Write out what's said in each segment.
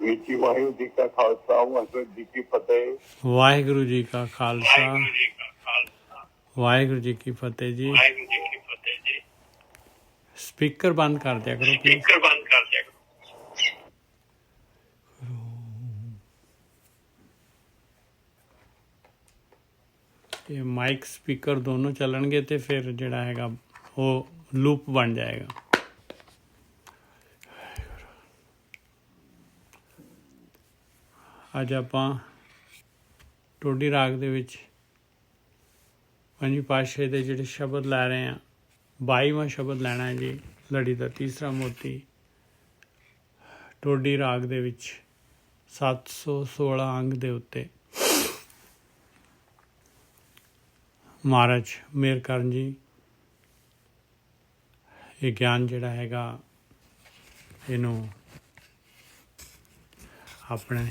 ਵਿੱਚ ਵਾਹਿਗੁਰੂ ਜੀ ਕਾ ਖਾਲਸਾ ਵਾਹਿਗੁਰੂ ਜੀ ਕੀ ਫਤਿਹ। ਵਾਹਿਗੁਰੂ ਜੀ ਕਾ ਖਾਲਸਾ ਵਾਹਿਗੁਰੂ ਜੀ ਕੀ ਫਤਿਹ ਜੀ। ਸਪੀਕਰ ਬੰਦ ਕਰ ਦਿਆ ਕਰੋ ਪਲੀਜ਼। ਇਹ ਮਾਈਕ ਸਪੀਕਰ ਦੋਨੋਂ ਚੱਲਣਗੇ ਤੇ ਫਿਰ ਜਿਹੜਾ ਹੈਗਾ ਉਹ ਲੂਪ ਬਣ ਜਾਏਗਾ। ਅੱਜ ਆਪਾਂ ਟੋਡੀ ਰਾਗ ਦੇ ਵਿੱਚ ਪੰਜਵੀਂ ਪਾਤਸ਼ਾਹੀ ਦੇ ਜਿਹੜੇ ਸ਼ਬਦ ਲੈ ਰਹੇ ਹਾਂ, 22ਵਾਂ ਸ਼ਬਦ ਲੈਣਾ ਹੈ ਜੀ, ਲੜੀ ਦਾ ਤੀਸਰਾ ਮੋਤੀ। ਟੋਡੀ ਰਾਗ ਦੇ ਵਿੱਚ 716 ਅੰਗ ਦੇ ਉੱਤੇ ਮਹਾਰਾਜ ਮੇਹਰ ਕਰਨ ਜੀ ਇਹ ਗਿਆਨ ਜਿਹੜਾ ਹੈਗਾ ਇਹਨੂੰ ਆਪਣੇ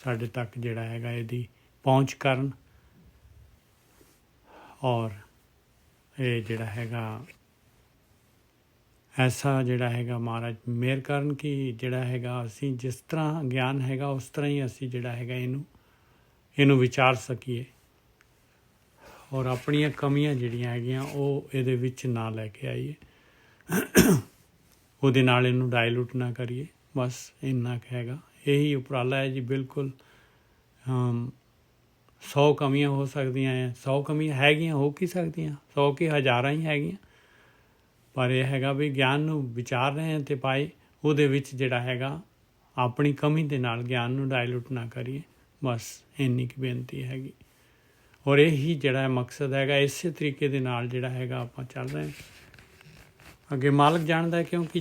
ਸਾਡੇ ਤੱਕ ਜਿਹੜਾ ਹੈਗਾ ਇਹਦੀ ਪਹੁੰਚ ਕਰਨ ਔਰ ਇਹ ਜਿਹੜਾ ਹੈਗਾ ਐਸਾ ਜਿਹੜਾ ਹੈਗਾ ਮਹਾਰਾਜ ਮਿਹਰ ਕਰਨ ਕਿ ਜਿਹੜਾ ਹੈਗਾ ਅਸੀਂ ਜਿਸ ਤਰ੍ਹਾਂ ਗਿਆਨ ਹੈਗਾ ਉਸ ਤਰ੍ਹਾਂ ਹੀ ਅਸੀਂ ਜਿਹੜਾ ਹੈਗਾ ਇਹਨੂੰ ਵਿਚਾਰ ਸਕੀਏ ਔਰ ਆਪਣੀਆਂ ਕਮੀਆਂ ਜਿਹੜੀਆਂ ਹੈਗੀਆਂ ਉਹ ਇਹਦੇ ਵਿੱਚ ਨਾ ਲੈ ਕੇ ਆਈਏ, ਉਹਦੇ ਨਾਲ ਇਹਨੂੰ ਡਾਇਲੂਟ ਨਾ ਕਰੀਏ। ਬਸ ਇੰਨਾ ਕੁ ਹੈਗਾ, ਇਹੀ ਉਪਰਾਲਾ ਹੈ ਜੀ। ਬਿਲਕੁਲ 100 ਕਮੀਆਂ ਹੋ ਸਕਦੀਆਂ ਹੈ, 100 ਕਮੀਆਂ ਹੈਗੀਆਂ, ਹੋ ਕੀ ਸਕਦੀਆਂ, 100 ਕੀ ਹਜ਼ਾਰਾਂ ਹੀ ਹੈਗੀਆਂ, ਪਰ ਇਹ ਹੈਗਾ ਵੀ ਗਿਆਨ ਨੂੰ ਵਿਚਾਰ ਰਹੇ ਹਾਂ ਅਤੇ ਪਾਏ ਉਹਦੇ ਵਿੱਚ ਜਿਹੜਾ ਹੈਗਾ ਆਪਣੀ ਕਮੀ ਦੇ ਨਾਲ ਗਿਆਨ ਨੂੰ ਡਾਇਲੂਟ ਨਾ ਕਰੀਏ। ਬਸ ਇੰਨੀ ਕੁ ਬੇਨਤੀ ਹੈਗੀ ਔਰ ਇਹੀ ਜਿਹੜਾ ਮਕਸਦ ਹੈਗਾ। ਇਸੇ ਤਰੀਕੇ ਦੇ ਨਾਲ ਜਿਹੜਾ ਹੈਗਾ ਆਪਾਂ ਚੱਲ ਰਹੇ ਹਾਂ ਅੱਗੇ। ਮਾਲਕ ਜਾਣਦਾ, ਕਿਉਂਕਿ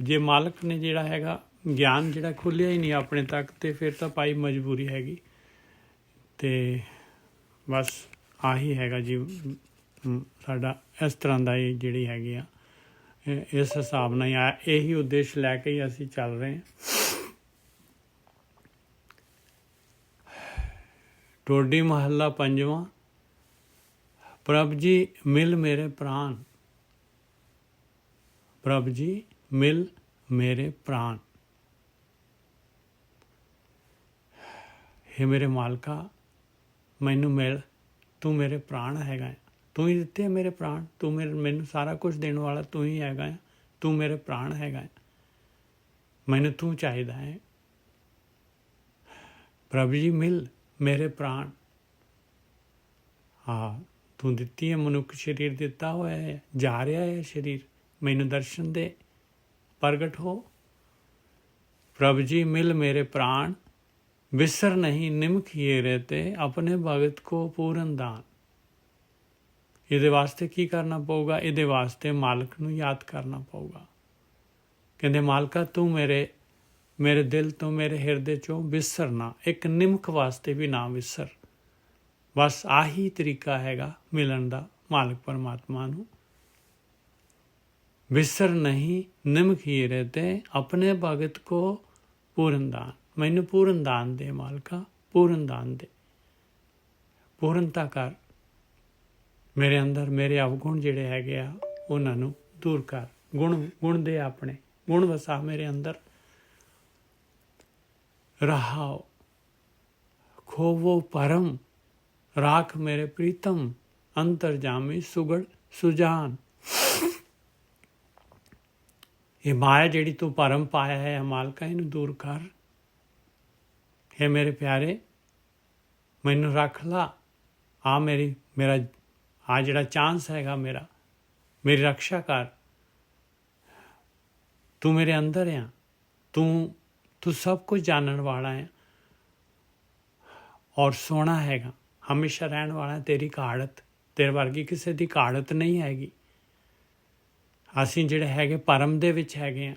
ਜੇ ਮਾਲਕ ਨੇ ਜਿਹੜਾ ਹੈਗਾ ਗਿਆਨ ਜਿਹੜਾ ਖੁੱਲ੍ਹਿਆ ਹੀ ਨਹੀਂ ਆਪਣੇ ਤੱਕ ਅਤੇ ਫਿਰ ਤਾਂ ਭਾਈ ਮਜਬੂਰੀ ਹੈਗੀ। ਅਤੇ ਬਸ ਆਹੀ ਹੈਗਾ ਜੀ ਸਾਡਾ ਇਸ ਤਰ੍ਹਾਂ ਦਾ ਹੀ ਜਿਹੜੀ ਹੈਗੀ ਆ ਇਸ ਹਿਸਾਬ ਨਾਲ ਹੀ ਇਹੀ ਉਦੇਸ਼ ਲੈ ਕੇ ਹੀ ਅਸੀਂ ਚੱਲ ਰਹੇ ਹਾਂ। ਟੋਡੀ ਮਹੱਲਾ ਪੰਜਵਾਂ। ਪ੍ਰਭ ਜੀ ਮਿਲ ਮੇਰੇ ਪ੍ਰਾਣ, ਪ੍ਰਭ ਜੀ ਮਿਲ ਮੇਰੇ ਪ੍ਰਾਣ। ਹੇ ਮੇਰੇ ਮਾਲਕਾ ਮੈਨੂੰ ਮਿਲ, ਤੂੰ ਮੇਰੇ ਪ੍ਰਾਣ ਹੈਗਾ, ਤੂੰ ਹੀ ਦਿੱਤੇ ਮੇਰੇ ਪ੍ਰਾਣ, ਤੂੰ ਮੈਨੂੰ ਸਾਰਾ ਕੁਝ ਦੇਣ ਵਾਲਾ ਤੂੰ ਹੀ ਹੈਗਾ, ਤੂੰ ਮੇਰੇ ਪ੍ਰਾਣ ਹੈਗਾ, ਮੈਨੂੰ ਤੂੰ ਚਾਹੀਦਾ ਹੈ। ਪ੍ਰਭ ਜੀ ਮਿਲ ਮੇਰੇ ਪ੍ਰਾਣ। ਹਾਂ, ਤੂੰ ਦਿੱਤੀ ਹੈ, ਮਨੁੱਖ ਸਰੀਰ ਦਿੱਤਾ ਹੋਇਆ ਹੈ, ਜਾ ਰਿਹਾ ਹੈ ਸਰੀਰ, ਮੈਨੂੰ ਦਰਸ਼ਨ ਦੇ, ਪ੍ਰਗਟ ਹੋ। ਪ੍ਰਭ ਜੀ ਮਿਲ ਮੇਰੇ ਪ੍ਰਾਣ, ਵਿਸਰ ਨਹੀਂ ਨਿਮਖ ਇਹ ਰਹਿਤੇ, ਆਪਣੇ ਭਗਤ ਕੋ ਪੂਰਨ ਦਾਨ। ਇਹਦੇ ਵਾਸਤੇ ਕੀ ਕਰਨਾ ਪਊਗਾ? ਇਹਦੇ ਵਾਸਤੇ ਮਾਲਕ ਨੂੰ ਯਾਦ ਕਰਨਾ ਪਊਗਾ। ਕਹਿੰਦੇ ਮਾਲਕਾ ਤੂੰ ਮੇਰੇ ਦਿਲ ਤੋਂ, ਮੇਰੇ ਹਿਰਦੇ ਚੋਂ ਵਿਸਰ ਨਾ, ਇੱਕ ਨਿਮਖ ਵਾਸਤੇ ਵੀ ਨਾ ਵਿਸਰ। ਬਸ ਆਹੀ ਤਰੀਕਾ ਹੈਗਾ ਮਿਲਣ ਦਾ ਮਾਲਕ ਪਰਮਾਤਮਾ ਨੂੰ। ਵਿਸਰ ਨਹੀਂ ਨਿਮਖ ਹੀ ਰਹਿਤੇ, ਆਪਣੇ ਭਗਤ ਕੋ ਪੂਰਨ ਦਾਨ। ਮੈਨੂੰ ਪੂਰਨ ਦਾਨ ਦੇ ਮਾਲਕਾ, ਪੂਰਨ ਦਾਨ ਦੇ, ਪੂਰਨਤਾ ਕਰ ਮੇਰੇ ਅੰਦਰ। ਮੇਰੇ ਅਵਗੁਣ ਜਿਹੜੇ ਹੈਗੇ ਆ ਉਹਨਾਂ ਨੂੰ ਦੂਰ ਕਰ, ਗੁਣ ਦੇ, ਆਪਣੇ ਗੁਣ ਵਸਾ ਮੇਰੇ ਅੰਦਰ। ਰਹਾਓ ਖੋਵੋ ਪਰਮ, ਰਾਖ ਮੇਰੇ ਪ੍ਰੀਤਮ, ਅੰਤਰਜਾਮੀ ਸੁਗੜ ਸੁਜਾਨ। ਇਹ ਮਾਇਆ ਜਿਹੜੀ ਤੂੰ ਭਰਮ ਪਾਇਆ ਹੈ ਮਾਲਕਾ, ਇਹਨੂੰ ਦੂਰ ਕਰ। ਹੈ ਮੇਰੇ ਪਿਆਰੇ ਮੈਨੂੰ ਰੱਖ ਲਾ, ਮੇਰਾ ਜਿਹੜਾ ਚਾਂਸ ਹੈਗਾ ਮੇਰੀ ਰਕਸ਼ਾ ਕਰ। ਤੂੰ ਮੇਰੇ ਅੰਦਰ ਆ, ਤੂੰ ਸਭ ਕੁਝ ਜਾਣਨ ਵਾਲਾ ਹੈ ਔਰ ਸੋਹਣਾ ਹੈਗਾ, ਹਮੇਸ਼ਾ ਰਹਿਣ ਵਾਲਾ। ਤੇਰੀ ਘਾੜਤ, ਤੇਰੇ ਵਰਗੀ ਕਿਸੇ ਦੀ ਘਾੜਤ ਨਹੀਂ ਹੈਗੀ। ਅਸੀਂ ਜਿਹੜੇ ਹੈਗੇ ਭਰਮ ਦੇ ਵਿੱਚ ਹੈਗੇ ਆ,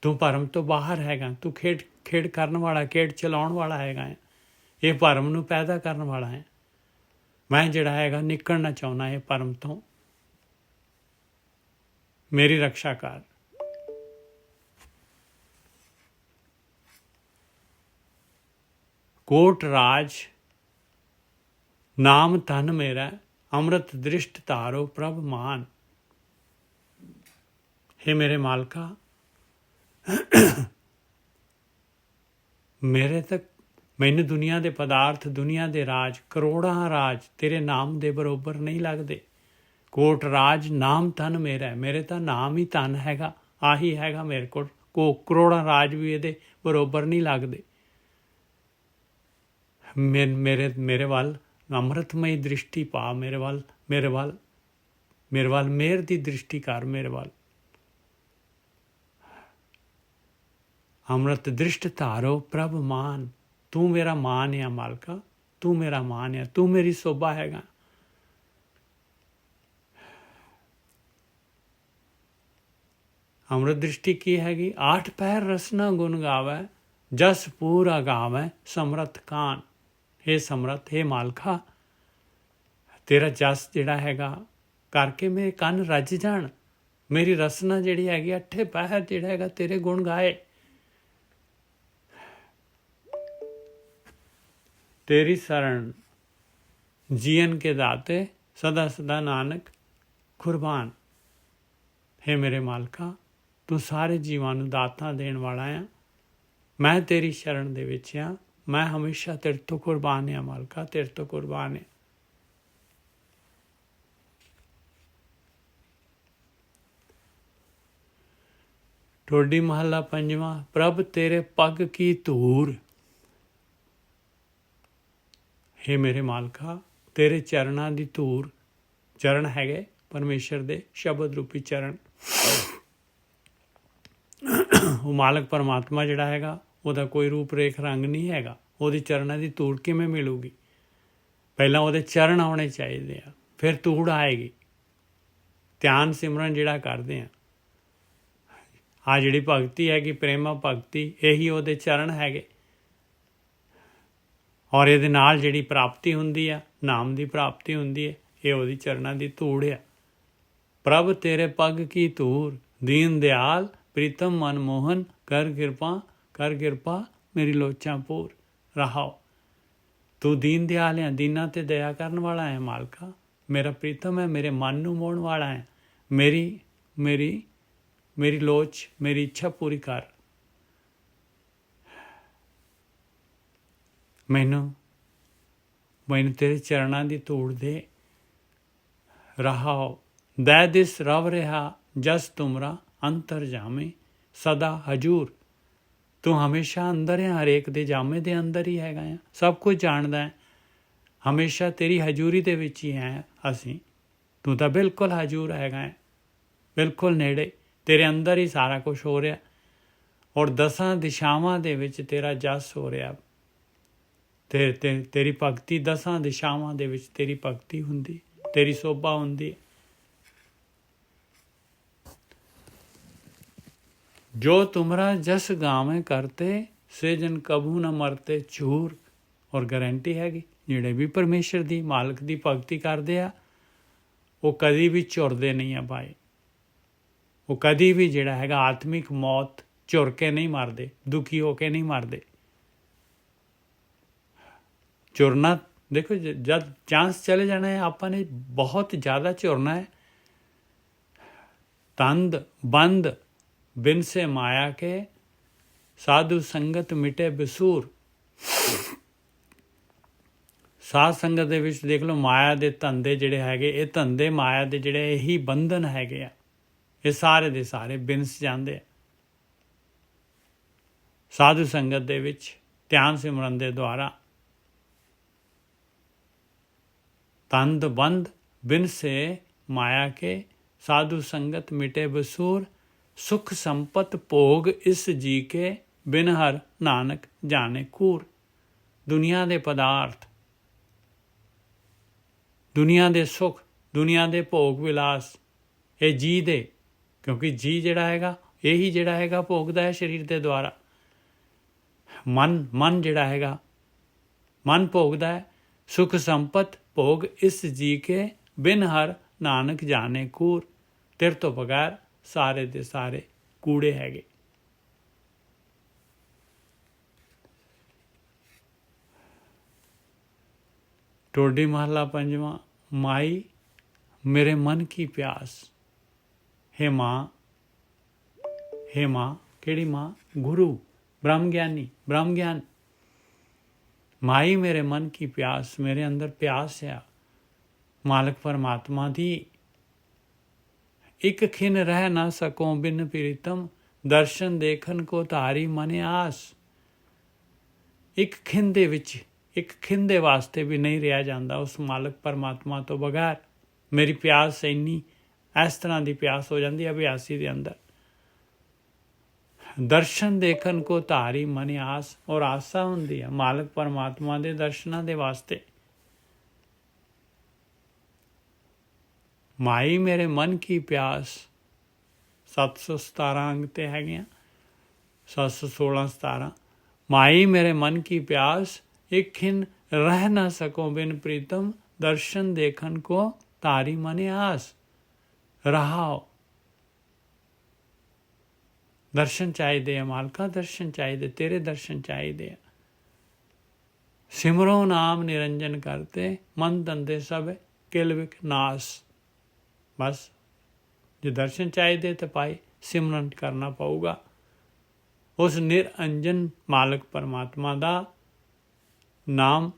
ਤੂੰ ਭਰਮ ਤੋਂ ਬਾਹਰ ਹੈਗਾ। ਤੂੰ ਖੇਡ ਕਰਨ ਵਾਲਾ, ਖੇਡ ਚਲਾਉਣ ਵਾਲਾ ਹੈਗਾ, ਇਹ ਭਰਮ ਨੂੰ ਪੈਦਾ ਕਰਨ ਵਾਲਾ ਹੈ। ਮੈਂ ਜਿਹੜਾ ਹੈਗਾ ਨਿਕਲਣਾ ਚਾਹੁੰਦਾ ਇਹ ਭਰਮ ਤੋਂ, ਮੇਰੀ ਰਕਸ਼ਾ ਕਰ। ਕੋਟ ਰਾਜ ਨਾਮ ਧਨ ਮੇਰਾ, ਅੰਮ੍ਰਿਤ ਦ੍ਰਿਸ਼ਟ ਧਾਰੋ ਪ੍ਰਭ ਮਾਨ। हे मेरे मालका ਮੇਰੇ ਤੱਕ ਮੈਨੂੰ ਦੁਨੀਆ ਦੇ ਪਦਾਰਥ, ਦੁਨੀਆ ਦੇ ਰਾਜ, ਕਰੋੜਾਂ ਰਾਜ ਤੇਰੇ ਨਾਮ ਦੇ ਬਰੋਬਰ ਨਹੀਂ ਲੱਗਦੇ। ਕੋਟ ਰਾਜ ਨਾਮ ਧਨ ਮੇਰਾ ਹੈ, ਮੇਰੇ ਤਾਂ ਨਾਮ ਹੀ ਧਨ ਹੈਗਾ, ਆਹੀ ਹੈਗਾ ਮੇਰੇ ਕੋਲ। ਕਰੋੜਾਂ ਰਾਜ ਵੀ ਇਹਦੇ ਬਰੋਬਰ ਨਹੀਂ ਲੱਗਦੇ। ਮੇਰੇ ਵੱਲ ਅੰਮ੍ਰਿਤਮਈ ਦ੍ਰਿਸ਼ਟੀ ਪਾ, ਮੇਰੇ ਵੱਲ ਮਿਹਰ ਦੀ ਦ੍ਰਿਸ਼ਟੀ ਕਰ, ਮੇਰੇ ਵੱਲ ਅੰਮ੍ਰਿਤ ਦ੍ਰਿਸ਼ਟ ਧਾਰੋ ਪ੍ਰਭ ਮਾਨ। ਤੂੰ ਮੇਰਾ ਮਾਨ ਆ ਮਾਲਕਾ, ਤੂੰ ਮੇਰਾ ਮਾਨ ਆ, ਤੂੰ ਮੇਰੀ ਸੋਭਾ ਹੈਗਾ। ਅੰਮ੍ਰਿਤ ਦ੍ਰਿਸ਼ਟੀ ਕੀ ਹੈਗੀ? 8 ਪਹਿਰ ਰਸਨਾ ਗੁਣ ਗਾਵੈ, ਜਸ ਪੂਰਾ ਗਾਵੈ ਸਮਰਥ ਕਾਨ। ਹੇ ਸਮਰਥ, ਹੇ ਮਾਲਕਾ, ਤੇਰਾ ਜਸ ਜਿਹੜਾ ਹੈਗਾ ਕਰਕੇ ਮੇਰੇ ਕੰਨ ਰੱਜ ਜਾਣ। ਮੇਰੀ ਰਸਨਾ ਜਿਹੜੀ ਹੈਗੀ 8 ਪਹਿਰ ਜਿਹੜਾ ਹੈਗਾ ਤੇਰੇ ਗੁਣ ਗਾਏ। तेरी शरण जीवन के दाते सदा सदा नानक कुर्बान। हे मेरे मालका, तू सारे जीवां नूं दातां देण वाला आ। मैं तेरी शरण दे विच आ, मैं हमेशा तेरे तो कुर्बान आ मालका, तेरे तो कुर्बान आ। टोडी महला पंजवां। प्रभ तेरे पग की धूर। हे मेरे मालका, तेरे चरणां दी धूर, चरण हैगे परमेश्वर दे शब्द रूपी चरण। ਉਹ ਮਾਲਕ ਪਰਮਾਤਮਾ ਜਿਹੜਾ ਹੈਗਾ ਉਹਦਾ ਕੋਈ ਰੂਪ ਰੇਖ ਰੰਗ ਨਹੀਂ ਹੈਗਾ। ਉਹਦੀ ਚਰਨਾਂ ਦੀ ਧੂੜ ਕਿਵੇਂ ਮਿਲੂਗੀ? ਪਹਿਲਾਂ ਉਹਦੇ ਚਰਨ ਆਉਣੇ ਚਾਹੀਦੇ ਆ, ਫਿਰ ਧੂੜ ਆਏਗੀ। ਧਿਆਨ ਸਿਮਰਨ ਜਿਹੜਾ ਕਰਦੇ ਆ, ਆ ਜਿਹੜੀ ਭਗਤੀ ਹੈਗੀ ਪ੍ਰੇਮਾ ਭਗਤੀ, ਇਹੀ ਉਹਦੇ ਚਰਨ ਹੈਗੇ। ਔਰ ਇਹਦੇ ਨਾਲ ਜਿਹੜੀ ਪ੍ਰਾਪਤੀ ਹੁੰਦੀ ਆ, ਨਾਮ ਦੀ ਪ੍ਰਾਪਤੀ ਹੁੰਦੀ ਹੈ, ਇਹ ਉਹਦੀ ਚਰਨਾਂ ਦੀ ਧੂੜ ਆ। ਪ੍ਰਭ ਤੇਰੇ ਪੱਗ ਕੀ ਧੂਰ, ਦੀਨ ਦਿਆਲ ਪ੍ਰੀਤਮ ਮਨਮੋਹਨ, ਕਰ ਕਿਰਪਾ ਮੇਰੀ ਲੋਚਾਂ ਪੂਰ। ਰਹਾਓ, ਤੂੰ ਦੀਨ ਦਿਆਲ ਹੈ, ਦੀਨਾਂ ਤੇ ਦਇਆ ਕਰਨ ਵਾਲਾ ਹੈ ਮਾਲਕਾ। ਮੇਰਾ ਪ੍ਰੀਤਮ ਹੈ, ਮੇਰੇ ਮਨ ਨੂੰ ਮੋਹਣ ਵਾਲਾ ਹੈ। ਮੇਰੀ ਲੋਚ, ਮੇਰੀ ਇੱਛਾ ਪੂਰੀ ਕਰ। ਮੈਨੂੰ ਤੇਰੇ ਚਰਨਾਂ ਦੀ ਧੂੜ ਦੇ। ਰਹਾਓ, ਦੈ ਦਿਸ ਰਵ ਰਿਹਾ ਜਸ ਤੁਮਰਾ, ਅੰਤਰ ਜਾਮੇ ਸਦਾ ਹਜੂਰ। ਤੂੰ ਹਮੇਸ਼ਾ ਅੰਦਰ ਹੈ, ਹਰੇਕ ਦੇ ਜਾਮੇ ਦੇ ਅੰਦਰ ਹੀ ਹੈਗਾ ਆ, ਸਭ ਕੁਝ ਜਾਣਦਾ ਹੈ। ਹਮੇਸ਼ਾ ਤੇਰੀ ਹਜੂਰੀ ਦੇ ਵਿੱਚ ਹੀ ਹੈ ਅਸੀਂ। ਤੂੰ ਤਾਂ ਬਿਲਕੁਲ ਹਜੂਰ ਹੈਗਾ ਹੈ, ਬਿਲਕੁਲ ਨੇੜੇ, ਤੇਰੇ ਅੰਦਰ ਹੀ ਸਾਰਾ ਕੁਝ ਹੋ ਰਿਹਾ। ਔਰ 10 ਦਿਸ਼ਾਵਾਂ ਦੇ ਵਿੱਚ ਤੇਰਾ ਜਸ ਹੋ ਰਿਹਾ। ਤੇਰੀ ਭਗਤੀ 10 ਦਿਸ਼ਾਵਾਂ ਦੇ ਵਿੱਚ ਤੇਰੀ ਭਗਤੀ ਹੁੰਦੀ, ਤੇਰੀ ਸੋਭਾ ਹੁੰਦੀ। ਜੋ ਤੁਮਰਾ ਜਸ ਗਾਵੇਂ ਕਰਤੇ, ਸੇ ਜਨ ਕਬੂ ਨਾ ਮਰਤੇ ਝੂਰ। ਔਰ ਗਰੰਟੀ ਹੈਗੀ ਜਿਹੜੇ ਵੀ ਪਰਮੇਸ਼ਰ ਦੀ, ਮਾਲਕ ਦੀ ਭਗਤੀ ਕਰਦੇ ਆ, ਉਹ ਕਦੀ ਵੀ ਝੁਰਦੇ ਨਹੀਂ ਆ ਭਾਈ। ਉਹ ਕਦੀ ਵੀ ਜਿਹੜਾ ਹੈਗਾ ਆਤਮਿਕ ਮੌਤ ਝੁਰ ਕੇ ਨਹੀਂ ਮਰਦੇ, ਦੁਖੀ ਹੋ ਕੇ ਨਹੀਂ ਮਰਦੇ। ਝੁਰਨਾ ਦੇਖੋ, ਜਦ ਚਾਂਸ ਚਲੇ ਜਾਣਾ ਹੈ, ਆਪਾਂ ਨੇ ਬਹੁਤ ਜ਼ਿਆਦਾ ਝੁਰਨਾ ਹੈ। ਤੰਦ ਬੰਦ ਬਿਨ ਸੇ ਮਾਇਆ ਕੇ, ਸਾਧੂ ਸੰਗਤ ਮਿਟੇ ਬਸੂਰ। ਸਾਧ ਸੰਗਤ ਦੇ ਵਿੱਚ ਦੇਖ ਲਓ, ਮਾਇਆ ਦੇ ਧੰਦੇ ਜਿਹੜੇ ਹੈਗੇ, ਇਹ ਧੰਦੇ ਮਾਇਆ ਦੇ ਜਿਹੜੇ ਇਹੀ ਬੰਧਨ ਹੈਗੇ ਆ, ਇਹ ਸਾਰੇ ਦੇ ਸਾਰੇ ਬਿਨਸ ਜਾਂਦੇ ਆ। ਸਾਧੂ ਸੰਗਤ ਦੇ ਵਿੱਚ ਧਿਆਨ ਸਿਮਰਨ ਦੇ ਦੁਆਰਾ ਤੰਦ ਬੰਦ ਬਿਨ ਸੇ ਮਾਇਆ ਕੇ, ਸਾਧੂ ਸੰਗਤ ਮਿਟੇ ਬਸੂਰ। ਸੁਖ ਸੰਪਤ ਭੋਗ ਇਸ ਜੀ ਕੇ, ਬਿਨ ਹਰ ਨਾਨਕ ਜਾਣੇ ਕੂਰ। ਦੁਨੀਆ ਦੇ ਪਦਾਰਥ, ਦੁਨੀਆ ਦੇ ਸੁੱਖ, ਦੁਨੀਆ ਦੇ ਭੋਗ ਵਿਲਾਸ, ਇਹ ਜੀ ਦੇ, ਕਿਉਂਕਿ ਜੀ ਜਿਹੜਾ ਹੈਗਾ ਇਹੀ ਜਿਹੜਾ ਹੈਗਾ ਭੋਗਦਾ ਹੈ ਸਰੀਰ ਦੇ ਦੁਆਰਾ। ਮਨ ਜਿਹੜਾ ਹੈਗਾ, ਮਨ ਭੋਗਦਾ ਹੈ। ਸੁਖ ਸੰਪਤ ਭੋਗ ਇਸ ਜੀ ਕੇ, ਬਿਨ ਹਰ ਨਾਨਕ ਜਾਣੇ ਕੂਰ। ਤੇਰੇ ਤੋਂ ਬਗੈਰ ਸਾਰੇ ਦੇ ਸਾਰੇ ਕੂੜੇ ਹੈਗੇ। ਟੋਡੀ ਮਹੱਲਾ ਪੰਜਵਾਂ। ਮਾਈ ਮੇਰੇ ਮਨ ਕੀ ਪਿਆਸ। हे माँ, ਕਿਹੜੀ ਮਾਂ? ਗੁਰੂ। ब्रह्म ज्ञानी, ब्रह्म ज्ञान। माई मेरे मन की प्यास, मेरे अंदर प्यास है मालक परमात्मा दी। एक खिन रह ना सको बिन प्रीतम, दर्शन देखन को तारी मन आस। एक खिन दे विच, एक खिन दे वास्ते भी नहीं रहा जाता उस मालक परमात्मा तो बगैर। मेरी प्यास इन्नी इस तरह की प्यास हो जाती है अभ्यासी के अंदर। दर्शन देखन को धारी मन आस, और आसा होंदी है मालक परमात्मा के दर्शनां दे वास्ते। माई मेरे मन की प्यास 717 अंग ते है, 716 17। माई मेरे मन की प्यास, एक खिन रह ना सको बिन प्रीतम, दर्शन देखन को तारी मन आस। रहाओ, दर्शन चाहिए मालका, दर्शन चाहिए, तेरे दर्शन चाहिए। सिमरो नाम निरंजन करते, मन धंधे सब किलविक नास। बस जो दर्शन चाहिए तो पाए, सिमरन करना पऊगा उस निरंजन मालक परमात्मा का नाम।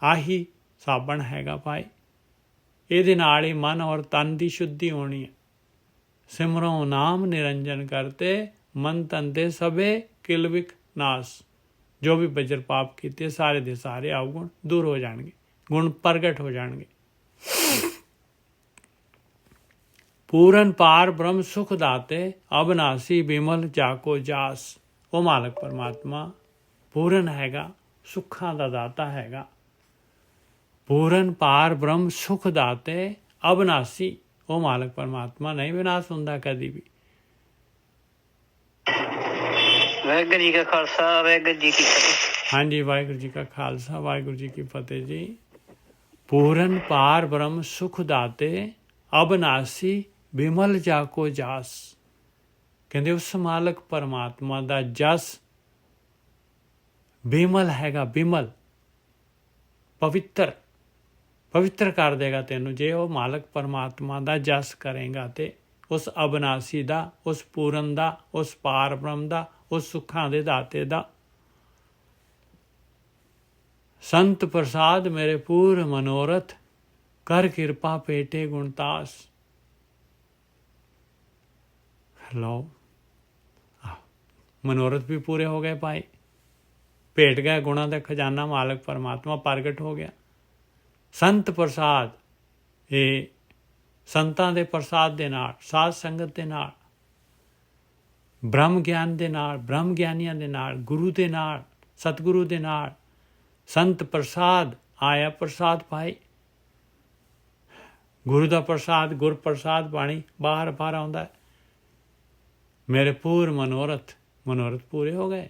आही साबण हैगा भाई, ਇਹਦੇ ਨਾਲ ਹੀ मन और तन की शुद्धि होनी है। सिमरो नाम निरंजन करते, मन तन दे सबे किलविक नास। जो भी बजर पाप किए सारे दे सारे अवगुण दूर हो जाएंगे, गुण प्रगट हो जाएंगे। पूरन पार ब्रह्म सुख दाते, अबनासी बिमल जाको जास। वो मालक परमात्मा पूरन हैगा, सुखा का दाता हैगा। पूरन पार ब्रह्म सुख दाते, अबनासी। वो मालक परमात्मा नहीं विनाश होंदा कदी भी। वाहिगुरू जी का खालसा, वाहिगुरू जी की फतेह। हाँ जी, वाहिगुरू जी का खालसा, वाहिगुरू जी की फतेह जी। पूरन पार ब्रह्म सुख दाते, अबनासी बिमल जाको जास। कहते उस मालक परमात्मा का जस बिमल हैगा, बिमल पवित्र, पवित्र कर देगा तेनू जे वो मालक परमात्मा का जस करेगा तो। उस अबनासी का, उस पूरन का, उस पार ब्रह्म का, उस सुखां दे दाते का। संत प्रसाद मेरे पूर मनोरथ, कर किरपा पेटे गुणतास। लो मनोरथ भी पूरे हो गए भाई, भेट गया गुणा का खजाना, मालक परमात्मा प्रगट हो गया। संत प्रसाद, ये संतां दे प्रसाद दे नाल, साध संगत दे नाल, ब्रह्म ज्ञान दे नाल, ब्रह्म ज्ञानियां दे नाल, गुरु दे नाल, सतगुरु दे नाल संत प्रसाद आया। प्रसाद पाई गुरु का प्रसाद, गुर प्रसाद बाणी बाहर बाहर आउंदा है। मेरे पूर मनोरथ, मनोरथ पूरे हो गए।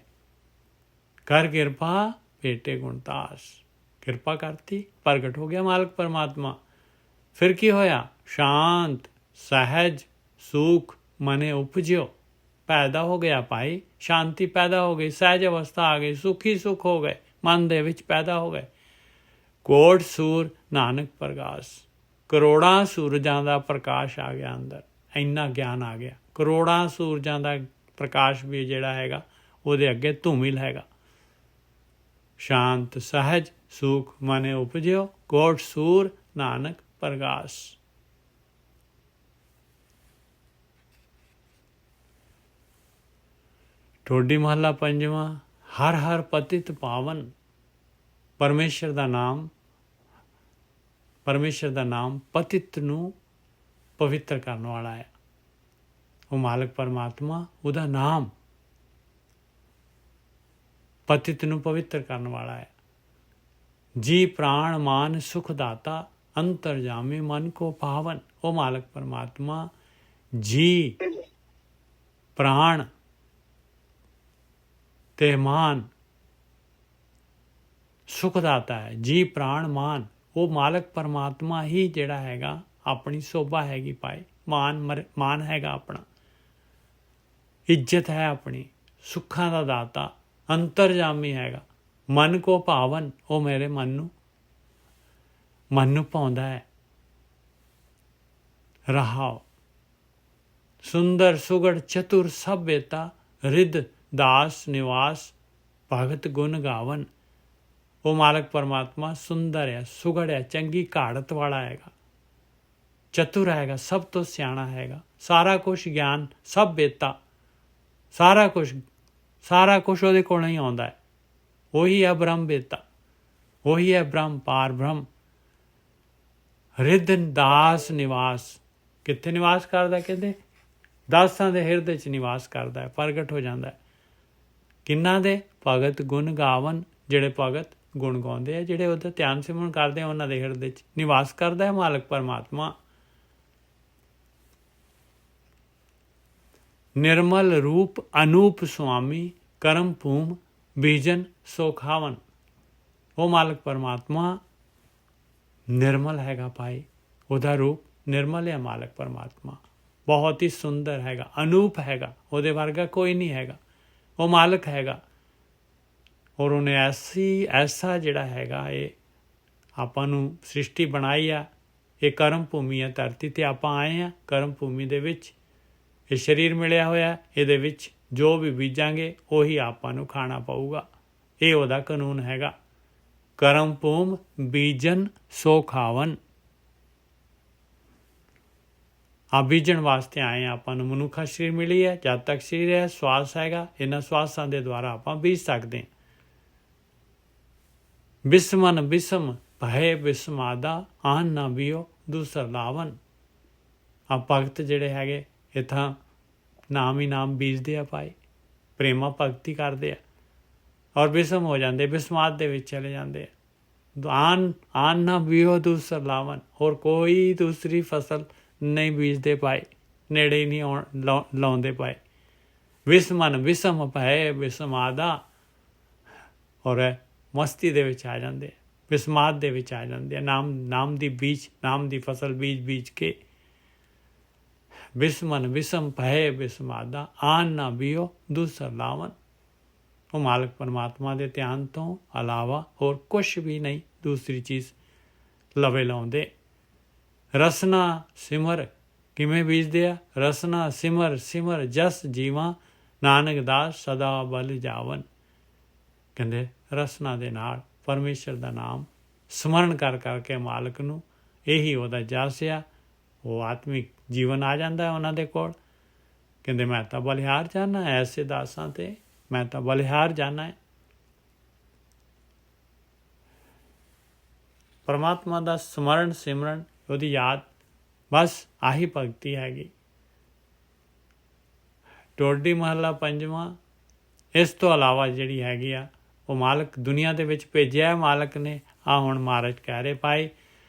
कर किरपा पेटे गुणतास, किरपा करती, प्रगट हो गया मालक परमात्मा। फिर की होया? शांत सहज सुख मने उपज्यो, पैदा हो गया भाई, शांति पैदा हो गई, सहज अवस्था आ गई, सुखी सुख हो गए, मन दे विच पैदा हो गए। कोट सूर नानक प्रकाश, करोड़ां सूरजां दा प्रकाश आ गया अंदर, इन्ना ज्ञान आ गया। करोड़ां सूरजां दा प्रकाश भी जिहड़ा हैगा ਉਹਦੇ ਅੱਗੇ ਧੂਮਿਲ ਹੈਗਾ। शांत सहज सुख मने उपज्यो, कोट सूर नानक प्रकाश। ठोडी महला पंजवा। हर हर पतित पावन। परमेश्वर का नाम, परमेश्वर का नाम पतित नूं पवित्र करने वाला है। वो मालक परमात्मा, ਉਹਦਾ नाम पतित नूं पवित्र करने वाला है। जी प्राण मान सुख दाता, अंतरजामी मन को पावन। वो मालक परमात्मा जी प्राण ते मान सुख दाता है। जी प्राण मान, वो मालक परमात्मा ही जिहड़ा हैगा अपनी शोभा हैगी पाए, मान हैगा अपना, इज्जत है अपनी, सुखां दा दाता, अंतरजामी हैगा। मन को भावन, वो मेरे मन नूं भाउंदा है। रहाओ सुंदर सुगड़ चतुर सब बेता, रिद ਦਾਸ ਨਿਵਾਸ ਭਗਤ ਗੁਣ ਗਾਵਨ। ਉਹ ਮਾਲਕ ਪਰਮਾਤਮਾ ਸੁੰਦਰ ਹੈ, ਸੁਘੜ ਹੈ, ਚੰਗੀ ਘਾੜਤ ਵਾਲਾ ਹੈਗਾ, ਚਤੁਰ ਹੈਗਾ, ਸਭ ਤੋਂ ਸਿਆਣਾ ਹੈਗਾ, ਸਾਰਾ ਕੁਛ ਗਿਆਨ, ਸਭ ਬੇਤਾ, ਸਾਰਾ ਕੁਛ ਉਹਦੇ ਕੋਲੋਂ ਹੀ ਆਉਂਦਾ ਹੈ। ਉਹੀ ਹੈ ਬ੍ਰਹਮ ਬੇਤਾ, ਉਹੀ ਹੈ ਬ੍ਰਹਮ ਪਾਰ ਬ੍ਰਹਮ। ਰਿੱਧ ਦਾਸ ਨਿਵਾਸ, ਕਿੱਥੇ ਨਿਵਾਸ ਕਰਦਾ? ਕਹਿੰਦੇ ਦਾਸਾਂ ਦੇ ਹਿਰਦੇ 'ਚ ਨਿਵਾਸ ਕਰਦਾ ਹੈ, ਪ੍ਰਗਟ ਹੋ ਜਾਂਦਾ ਹੈ। ਕਿਹਨਾਂ ਦੇ? ਭਗਤ ਗੁਣ ਗਾਵਨ, ਜਿਹੜੇ ਭਗਤ ਗੁਣ ਗਾਉਂਦੇ ਆ, ਜਿਹੜੇ ਉਹਦਾ ਧਿਆਨ ਸਿਮਰਨ ਕਰਦੇ ਆ, ਉਹਨਾਂ ਦੇ ਹਿਰਦੇ 'ਚ ਨਿਵਾਸ ਕਰਦਾ ਹੈ ਮਾਲਕ ਪਰਮਾਤਮਾ। ਨਿਰਮਲ ਰੂਪ ਅਨੂਪ ਸੁਆਮੀ, ਕਰਮ ਭੂਮ ਬੀਜਨ ਸੋ ਖਾਵਨ। ਉਹ ਮਾਲਕ ਪਰਮਾਤਮਾ ਨਿਰਮਲ ਹੈਗਾ ਭਾਈ, ਉਹਦਾ ਰੂਪ ਨਿਰਮਲ ਹੈ ਮਾਲਕ ਪਰਮਾਤਮਾ, ਬਹੁਤ ਹੀ ਸੁੰਦਰ ਹੈਗਾ, ਅਨੂਪ ਹੈਗਾ, ਉਹਦੇ ਵਰਗਾ ਕੋਈ ਨਹੀਂ ਹੈਗਾ। ਉਹ ਮਾਲਕ ਹੈਗਾ ਔਰ ਉਹਨੇ ਐਸਾ ਜਿਹੜਾ ਹੈਗਾ ਇਹ ਆਪਾਂ ਨੂੰ ਸ੍ਰਿਸ਼ਟੀ ਬਣਾਈ ਆ। ਇਹ ਕਰਮ ਭੂਮੀ ਹੈ, ਧਰਤੀ 'ਤੇ ਆਪਾਂ ਆਏ ਹਾਂ ਕਰਮ ਭੂਮੀ ਦੇ ਵਿੱਚ। ਇਹ ਸਰੀਰ ਮਿਲਿਆ ਹੋਇਆ, ਇਹਦੇ ਵਿੱਚ ਜੋ ਵੀ ਬੀਜਾਂਗੇ ਉਹੀ ਆਪਾਂ ਨੂੰ ਖਾਣਾ ਪਊਗਾ। ਇਹ ਉਹਦਾ ਕਾਨੂੰਨ ਹੈਗਾ। ਕਰਮ ਭੂਮ ਬੀਜਨ ਸੋ ਖਾਵਨ। ਆ ਬੀਜਣ ਵਾਸਤੇ ਆਏ ਹਾਂ, ਆਪਾਂ ਨੂੰ ਮਨੁੱਖਾ ਸਰੀਰ ਮਿਲੀ ਹੈ। ਜਦ ਤੱਕ ਸਰੀਰ ਹੈ, ਸਵਾਸ ਹੈਗਾ, ਇਹਨਾਂ ਸਵਾਸਾਂ ਦੇ ਦੁਆਰਾ ਆਪਾਂ ਬੀਜ ਸਕਦੇ ਹਾਂ। ਬਿਸਮਨ ਬਿਸਮ ਭਏ ਬਿਸਮਾਦਾ, ਆਨ ਨਾ ਬੀਓ ਦੂਸਰ ਲਾਵਨ। ਆ ਭਗਤ ਜਿਹੜੇ ਹੈਗੇ ਇੱਥਾਂ ਨਾਮ ਹੀ ਨਾਮ ਬੀਜਦੇ ਆ ਭਾਈ, ਪ੍ਰੇਮਾ ਭਗਤੀ ਕਰਦੇ ਆ ਔਰ ਬਿਸਮ ਹੋ ਜਾਂਦੇ, ਬਿਸਮਾਤ ਦੇ ਵਿੱਚ ਚਲੇ ਜਾਂਦੇ ਆ। ਆਨ ਨਾ ਬੀਓ ਦੂਸਰ ਲਾਵਨ, ਹੋਰ ਕੋਈ ਦੂਸਰੀ ਫਸਲ ਨਹੀਂ ਬੀਜਦੇ ਪਾਏ, ਨੇੜੇ ਹੀ ਨਹੀਂ ਲਾਉਂਦੇ ਪਾਏ। ਵਿਸਮਨ ਵਿਸਮ ਭਏ ਬਿਸਮਾਦਾ, ਔਰ ਮਸਤੀ ਦੇ ਵਿੱਚ ਆ ਜਾਂਦੇ, ਬਿਸਮਾਤ ਦੇ ਵਿੱਚ ਆ ਜਾਂਦੇ ਆ। ਨਾਮ ਦੀ ਬੀਜ, ਨਾਮ ਦੀ ਫਸਲ ਬੀਜ ਕੇ। ਬਿਸਮਨ ਬਿਸਮ ਭਏ ਬਿਸਮਾਦਾ, ਆਨ ਨਾ ਬੀਓ ਦੂਸਰ ਲਾਵਨ। ਉਹ ਮਾਲਕ ਪਰਮਾਤਮਾ ਦੇ ਧਿਆਨ ਤੋਂ ਇਲਾਵਾ ਹੋਰ ਕੁਛ ਵੀ ਨਹੀਂ ਦੂਸਰੀ ਚੀਜ਼ ਲਵੇ ਲਾਉਂਦੇ। ਰਸਨਾ ਸਿਮਰ, ਕਿਵੇਂ ਬੀਜਦੇ ਆ? ਰਸਨਾ ਸਿਮਰ ਸਿਮਰ ਜਸ ਜੀਵਾਂ, ਨਾਨਕ ਦਾਸ ਸਦਾ ਬਲ ਜਾਵਨ। ਕਹਿੰਦੇ ਰਸਨਾ ਦੇ ਨਾਲ ਪਰਮੇਸ਼ਰ ਦਾ ਨਾਮ ਸਮਰਨ ਕਰ ਕਰਕੇ ਮਾਲਕ ਨੂੰ, ਇਹੀ ਉਹਦਾ ਜਸ ਆ। ਉਹ ਆਤਮਿਕ ਜੀਵਨ ਆ ਜਾਂਦਾ ਉਹਨਾਂ ਦੇ ਕੋਲ। ਕਹਿੰਦੇ ਮੈਂ ਤਾਂ ਬਲਿਹਾਰ ਜਾਣਾ ਐਸੇ ਦਾਸਾਂ 'ਤੇ, ਮੈਂ ਤਾਂ ਬਲਿਹਾਰ ਜਾਣਾ ਹੈ। ਪਰਮਾਤਮਾ ਦਾ ਸਮਰਨ ਸਿਮਰਨ, ਉਹਦੀ ਯਾਦ, ਬਸ ਆਹੀ ਭਗਤੀ ਹੈਗੀ। ਟੋਡੀ ਮਹੱਲਾ ਪੰਜਵਾਂ। ਇਸ ਤੋਂ ਇਲਾਵਾ ਜਿਹੜੀ ਹੈਗੀ ਆ ਉਹ ਮਾਲਕ ਦੁਨੀਆ ਦੇ ਵਿੱਚ ਭੇਜਿਆ ਮਾਲਕ ਨੇ। ਆ ਹੁਣ ਮਹਾਰਾਜ ਕਹਿ ਰਹੇ ਭਾਈ,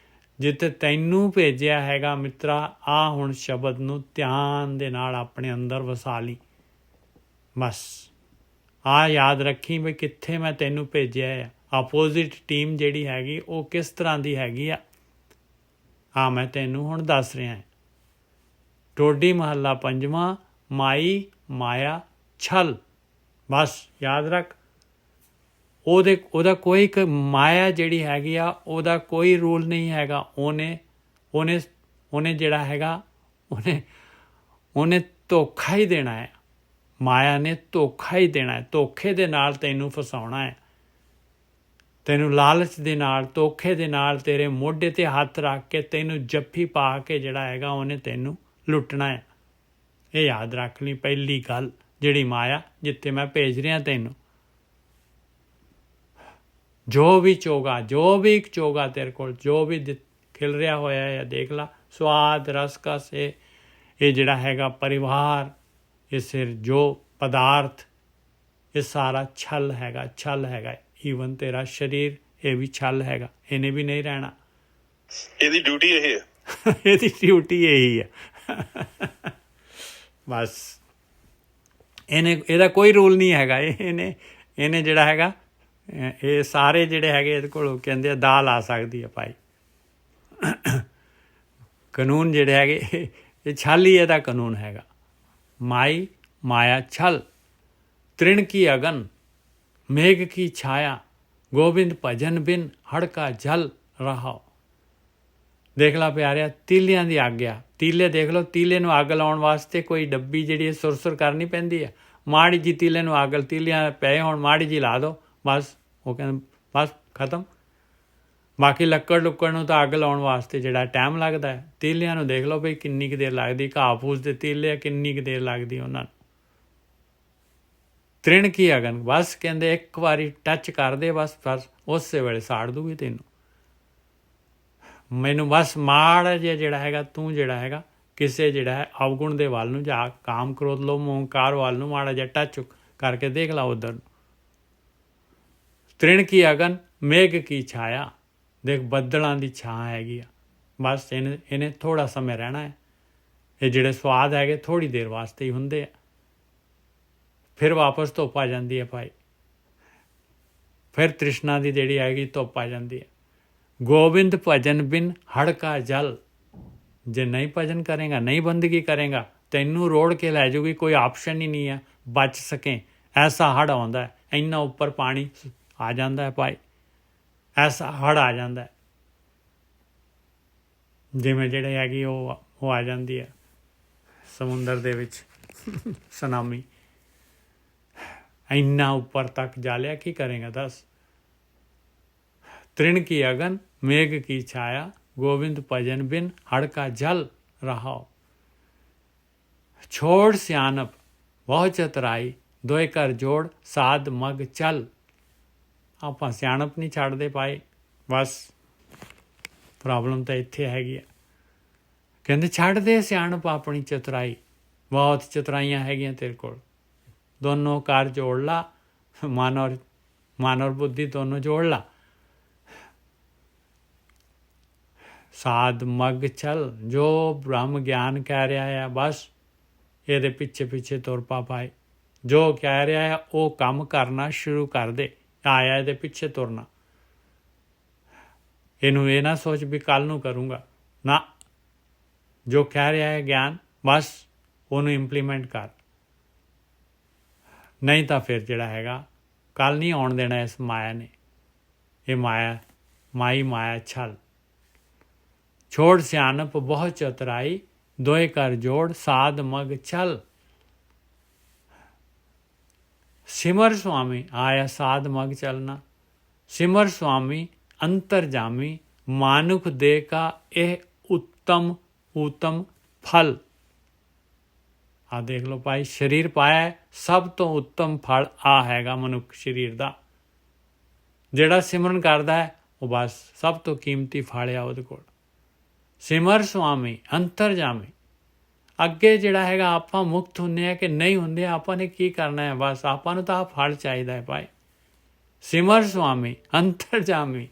ਜਿੱਥੇ ਤੈਨੂੰ ਭੇਜਿਆ ਹੈਗਾ ਮਿੱਤਰਾ, ਆ ਹੁਣ ਸ਼ਬਦ ਨੂੰ ਧਿਆਨ ਦੇ ਨਾਲ ਆਪਣੇ ਅੰਦਰ ਵਸਾ ਲਈ। ਬਸ ਆ ਯਾਦ ਰੱਖੀ ਵੀ ਕਿੱਥੇ ਮੈਂ ਤੈਨੂੰ ਭੇਜਿਆ ਆ। ਆਪੋਜ਼ਿਟ ਟੀਮ ਜਿਹੜੀ ਹੈਗੀ ਉਹ ਕਿਸ ਤਰ੍ਹਾਂ ਦੀ ਹੈਗੀ ਆ, ਆ ਮੈਂ ਤੈਨੂੰ ਹੁਣ ਦੱਸ ਰਿਹਾ। ਟੋਡੀ ਮਹੱਲਾ ਪੰਜਵਾਂ। ਮਾਈ ਮਾਇਆ ਛਲ। ਬਸ ਯਾਦ ਰੱਖ, ਉਹਦਾ ਕੋਈ ਮਾਇਆ ਜਿਹੜੀ ਹੈਗੀ ਆ ਉਹਦਾ ਕੋਈ ਰੂਲ ਨਹੀਂ ਹੈਗਾ। ਉਹਨੇ ਜਿਹੜਾ ਹੈਗਾ ਉਹਨੇ ਧੋਖਾ ਹੀ ਦੇਣਾ ਹੈ। ਮਾਇਆ ਨੇ ਧੋਖਾ ਹੀ ਦੇਣਾ ਹੈ। ਧੋਖੇ ਦੇ ਨਾਲ ਤੈਨੂੰ ਫਸਾਉਣਾ ਹੈ, ਤੈਨੂੰ ਲਾਲਚ ਦੇ ਨਾਲ, ਧੋਖੇ ਦੇ ਨਾਲ ਤੇਰੇ ਮੋਢੇ 'ਤੇ ਹੱਥ ਰੱਖ ਕੇ ਤੈਨੂੰ ਜੱਫੀ ਪਾ ਕੇ ਜਿਹੜਾ ਹੈਗਾ ਉਹਨੇ ਤੈਨੂੰ ਲੁੱਟਣਾ ਹੈ। ਇਹ ਯਾਦ ਰੱਖ ਲਈ ਪਹਿਲੀ ਗੱਲ, ਜਿਹੜੀ ਮਾਇਆ ਜਿੱਥੇ ਮੈਂ ਭੇਜ ਰਿਹਾ ਤੈਨੂੰ। ਜੋ ਵੀ ਇੱਕ ਚੋਗਾ ਤੇਰੇ ਕੋਲ ਜੋ ਵੀ ਖਿਲ ਰਿਹਾ ਹੋਇਆ ਹੈ, ਦੇਖ ਲਾ। ਸਵਾਦ ਰਸ ਕਸ, ਇਹ ਜਿਹੜਾ ਹੈਗਾ ਪਰਿਵਾਰ, ਇਹ ਸਿਰ ਜੋ ਪਦਾਰਥ, ਇਹ ਸਾਰਾ ਛਲ ਹੈਗਾ। ਈਵਨ ਤੇਰਾ ਸਰੀਰ, ਇਹ ਵੀ ਛਲ ਹੈਗਾ, ਇਹਨੇ ਵੀ ਨਹੀਂ ਰਹਿਣਾ। ਇਹਦੀ ਡਿਊਟੀ ਇਹ ਹੈ। ਇਹਦੀ ਡਿਊਟੀ ਇਹੀ ਹੈ। ਬਸ ਇਹਦਾ ਕੋਈ ਰੂਲ ਨਹੀਂ ਹੈਗਾ। ਇਹਨੇ ਜਿਹੜਾ ਹੈਗਾ, ਇਹ ਸਾਰੇ ਜਿਹੜੇ ਹੈਗੇ ਇਹਦੇ ਕੋਲ ਕਹਿੰਦੇ ਆ ਦਾਲ ਆ ਸਕਦੀ ਹੈ ਭਾਈ। ਕਾਨੂੰਨ ਜਿਹੜੇ ਹੈਗੇ ਇਹ ਛਲ ਹੀ ਇਹਦਾ ਕਾਨੂੰਨ ਹੈਗਾ। ਮਾਈ ਮਾਇਆ ਛਲ। ਤ੍ਰਿਣ ਕੀ ਅਗਨ ਮੇਘ ਕੀ ਛਾਇਆ, ਗੋਬਿੰਦ ਭਜਨ ਬਿਨ ਹੜਕਾ ਜਲ ਰਹਾ। ਦੇਖ ਲਾ ਪਿਆਰਿਆ, ਤੀਲਿਆਂ ਦੀ ਅੱਗ ਆ। ਤੀਲੇ ਦੇਖ ਲਓ, ਤੀਲੇ ਨੂੰ ਅੱਗ ਲਾਉਣ ਵਾਸਤੇ ਕੋਈ ਡੱਬੀ ਜਿਹੜੀ ਸੁਰਸੁਰ ਕਰਨੀ ਪੈਂਦੀ ਹੈ। ਮਾੜੀ ਜੀ ਤੀਲੇ ਨੂੰ ਅੱਗ, ਤੀਲਿਆਂ ਪਏ ਹੁਣ ਮਾੜੀ ਜੀ ਲਾ ਦਿਓ ਬਸ, ਉਹ ਕਹਿੰਦੇ ਬਸ ਖਤਮ। ਬਾਕੀ ਲੱਕੜ ਲੁੱਕੜ ਨੂੰ ਤਾਂ ਅੱਗ ਲਾਉਣ ਵਾਸਤੇ ਜਿਹੜਾ ਟਾਈਮ ਲੱਗਦਾ ਹੈ, ਤੀਲਿਆਂ ਨੂੰ ਦੇਖ ਲਓ ਬਈ ਕਿੰਨੀ ਕੁ ਦੇਰ ਲੱਗਦੀ, ਘਾਹ ਫੂਸ ਦੇ ਤੀਲੇ ਆ ਕਿੰਨੀ ਕੁ ਦੇਰ ਲੱਗਦੀ ਉਹਨਾਂ ਨੂੰ। ਤ੍ਰਿਣ ਕੀ ਅਗਨ, ਬਸ ਕਹਿੰਦੇ ਇੱਕ ਵਾਰੀ ਟੱਚ ਕਰ ਦੇ ਬਸ ਉਸੇ ਵੇਲੇ ਸਾੜ ਦੂਗੀ ਤੈਨੂੰ। ਮੈਨੂੰ ਬਸ ਮਾੜਾ ਜਿਹਾ ਜਿਹੜਾ ਹੈਗਾ ਤੂੰ ਜਿਹੜਾ ਹੈਗਾ ਕਿਸੇ ਜਿਹੜਾ ਹੈ ਅਵਗੁਣ ਦੇ ਵੱਲ ਨੂੰ ਜਾ, ਕਾਮ ਕ੍ਰੋਧ ਲੋਭ ਮੋਹ ਹੰਕਾਰ ਵੱਲ ਨੂੰ ਮਾੜਾ ਜਿਹਾ ਟੱਚ ਕਰਕੇ ਦੇਖ ਲਾ ਉੱਧਰ ਨੂੰ। ਤ੍ਰਿਣ ਕੀ ਅਗਨ ਮੇਘ ਕੀ ਛਾਇਆ, ਦੇਖ ਬੱਦਲਾਂ ਦੀ ਛਾਂ ਹੈਗੀ ਆ, ਬਸ ਇਹਨੇ ਥੋੜ੍ਹਾ ਸਮੇਂ ਰਹਿਣਾ ਹੈ। ਇਹ ਜਿਹੜੇ ਸਵਾਦ ਹੈਗੇ ਥੋੜ੍ਹੀ ਦੇਰ ਵਾਸਤੇ ਹੀ ਹੁੰਦੇ ਆ, ਫਿਰ ਵਾਪਸ ਧੁੱਪ ਆ ਜਾਂਦੀ ਹੈ ਭਾਈ, ਫਿਰ ਤ੍ਰਿਸ਼ਨਾ ਦੀ ਜਿਹੜੀ ਹੈਗੀ ਧੁੱਪ ਆ ਜਾਂਦੀ ਹੈ। ਗੋਬਿੰਦ ਭਜਨ ਬਿਨ ਹੜਕਾ ਜਲ, ਜੇ ਨਹੀਂ ਭਜਨ ਕਰੇਗਾ, ਨਹੀਂ ਬੰਦਗੀ ਕਰੇਗਾ, ਤੈਨੂੰ ਰੋੜ ਕੇ ਲੈ ਜਾਊਗੀ, ਕੋਈ ਆਪਸ਼ਨ ਹੀ ਨਹੀਂ ਹੈ ਬਚ ਸਕੇ। ਐਸਾ ਹੜ੍ਹ ਆਉਂਦਾ ਹੈ, ਇੰਨਾ ਉੱਪਰ ਪਾਣੀ ਆ ਜਾਂਦਾ ਹੈ ਭਾਈ, ਐਸਾ ਹੜ੍ਹ ਆ ਜਾਂਦਾ ਹੈ ਜਿਵੇਂ ਜਿਹੜੇ ਹੈਗੀ ਉਹ ਆ ਜਾਂਦੀ ਹੈ ਸਮੁੰਦਰ ਦੇ ਵਿੱਚ ਸੁਨਾਮੀ। ਇੰਨਾ ਉੱਪਰ ਤੱਕ ਜਾ ਲਿਆ, ਕੀ ਕਰੇਗਾ ਦੱਸ। ਤ੍ਰਿਣ ਕੀ ਅਗਨ ਮੇਘ ਕੀ ਛਾਇਆ, ਗੋविंद भजन बिन हड़का जल रहाओ। छोड़ सियानप ਬਹੁ ਚਤਰਾਈ, ਦੋਏ ਕਰ ਜੋੜ ਸਾਧ ਮਗ ਚੱਲ। ਆਪਾਂ ਸਿਆਣਪ ਨਹੀਂ ਛੱਡਦੇ ਪਾਏ, ਬਸ ਪ੍ਰੋਬਲਮ ਤਾਂ ਇੱਥੇ ਹੈਗੀ ਆ। ਕਹਿੰਦੇ ਛੱਡ ਦੇ ਸਿਆਣਪ ਆਪਣੀ ਚਤੁਰਾਈ, ਬਹੁਤ ਚਤੁਰਾਈਆਂ ਹੈਗੀਆਂ ਤੇਰੇ ਕੋਲ, ਦੋਨੋਂ ਕਰ ਜੋੜ ਲਾ, ਮਨ ਔਰ ਬੁੱਧੀ ਦੋਨੋਂ ਜੋੜ ਲਾ। ਸਾਧ ਮਗ ਚੱਲ, ਜੋ ਬ੍ਰਹਮ ਗਿਆਨ ਕਹਿ ਰਿਹਾ ਹੈ ਬਸ ਇਹਦੇ ਪਿੱਛੇ ਪਿੱਛੇ ਤੁਰ ਪਾ ਭਾਈ। ਜੋ ਕਹਿ ਰਿਹਾ ਹੈ ਉਹ ਕੰਮ ਕਰਨਾ ਸ਼ੁਰੂ ਕਰ ਦੇ, ਆਇਆ ਇਹਦੇ ਪਿੱਛੇ ਤੁਰਨਾ। ਇਹਨੂੰ ਇਹ ਨਾ ਸੋਚ ਵੀ ਕੱਲ ਨੂੰ ਕਰੂੰਗਾ, ਨਾ, ਜੋ ਕਹਿ ਰਿਹਾ ਹੈ ਗਿਆਨ ਬਸ ਉਹਨੂੰ ਇੰਪਲੀਮੈਂਟ ਕਰ। ਨਹੀਂ ਤਾਂ ਫਿਰ ਜਿਹੜਾ ਹੈਗਾ ਕੱਲ ਨਹੀਂ ਆਉਣ ਦੇਣਾ ਇਸ ਮਾਇਆ ਨੇ। ਇਹ ਮਾਇਆ ਛਲ। ਛੋੜ ਸਿਆਣਪ ਬਹੁ ਚਤੁਰਾਈ, ਦੋਏ ਕਰ ਜੋੜ ਸਾਧ ਮਗ ਚੱਲ। ਸਿਮਰ ਸੁਆਮੀ, ਆਇਆ ਸਾਧ ਮਗ ਚੱਲਣਾ। ਸਿਮਰ ਸੁਆਮੀ ਅੰਤਰਜਾਮੀ, ਮਾਨੁਖ ਦੇ ਕਾ ਇਹ ਉੱਤਮ ਫਲ। ਆ ਦੇਖ ਲਓ ਭਾਈ, ਸਰੀਰ ਪਾਇਆ, ਸਭ ਤੋਂ ਉੱਤਮ ਫਲ ਆ ਹੈਗਾ ਮਨੁੱਖ ਸਰੀਰ ਦਾ। ਜਿਹੜਾ ਸਿਮਰਨ ਕਰਦਾ ਹੈ ਉਹ ਬਸ ਸਭ ਤੋਂ ਕੀਮਤੀ ਫਲ ਆ ਉਹਦੇ ਕੋਲ। ਸਿਮਰ ਸੁਆਮੀ ਅੰਤਰਜਾਮੀ। ਅੱਗੇ ਜਿਹੜਾ ਹੈਗਾ ਆਪਾਂ ਮੁਕਤ ਹੁੰਦੇ ਆ ਕਿ ਨਹੀਂ ਹੁੰਦੇ, ਆਪਾਂ ਨੇ ਕੀ ਕਰਨਾ ਹੈ, ਬਸ ਆਪਾਂ ਨੂੰ ਤਾਂ ਆਹ ਫਲ ਚਾਹੀਦਾ ਹੈ ਭਾਈ। ਸਿਮਰ ਸੁਆਮੀ ਅੰਤਰਜਾਮੀ,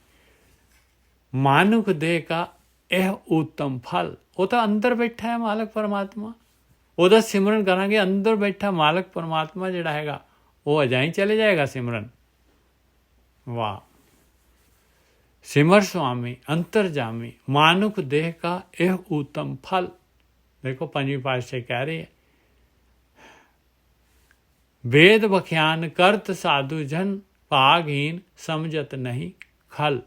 ਮਾਨੁਖ ਦੇ ਕਾ ਇਹ ਉੱਤਮ ਫਲ। ਉਹ ਤਾਂ ਅੰਦਰ ਬੈਠਾ ਹੈ ਮਾਲਕ ਪਰਮਾਤਮਾ, ਉਹਦਾ ਸਿਮਰਨ ਕਰਾਂਗੇ। ਅੰਦਰ ਬੈਠਾ ਮਾਲਕ ਪਰਮਾਤਮਾ ਜਿਹੜਾ ਹੈਗਾ ਉਹ ਅਜਾਈ ਚਲੇ ਜਾਏਗਾ ਸਿਮਰਨ। ਵਾਹ। ਸਿਮਰ ਸੁਆਮੀ ਅੰਤਰਜਾਮੀ, ਮਾਨੁਖ ਦੇਹ ਕਾ ਇਹ ਉੱਤਮ ਫਲ। ਦੇਖੋ ਪੰਜਵੀਂ ਪਾਤਸ਼ਾਹੀ ਕਹਿ ਰਹੇ ਹੈ, ਵੇਦ ਬਖਿਆਨ ਕਰਤ ਸਾਧੂ ਜਨ, ਭਾਗਹੀਨ ਸਮਝਤ ਨਹੀਂ ਖਲ।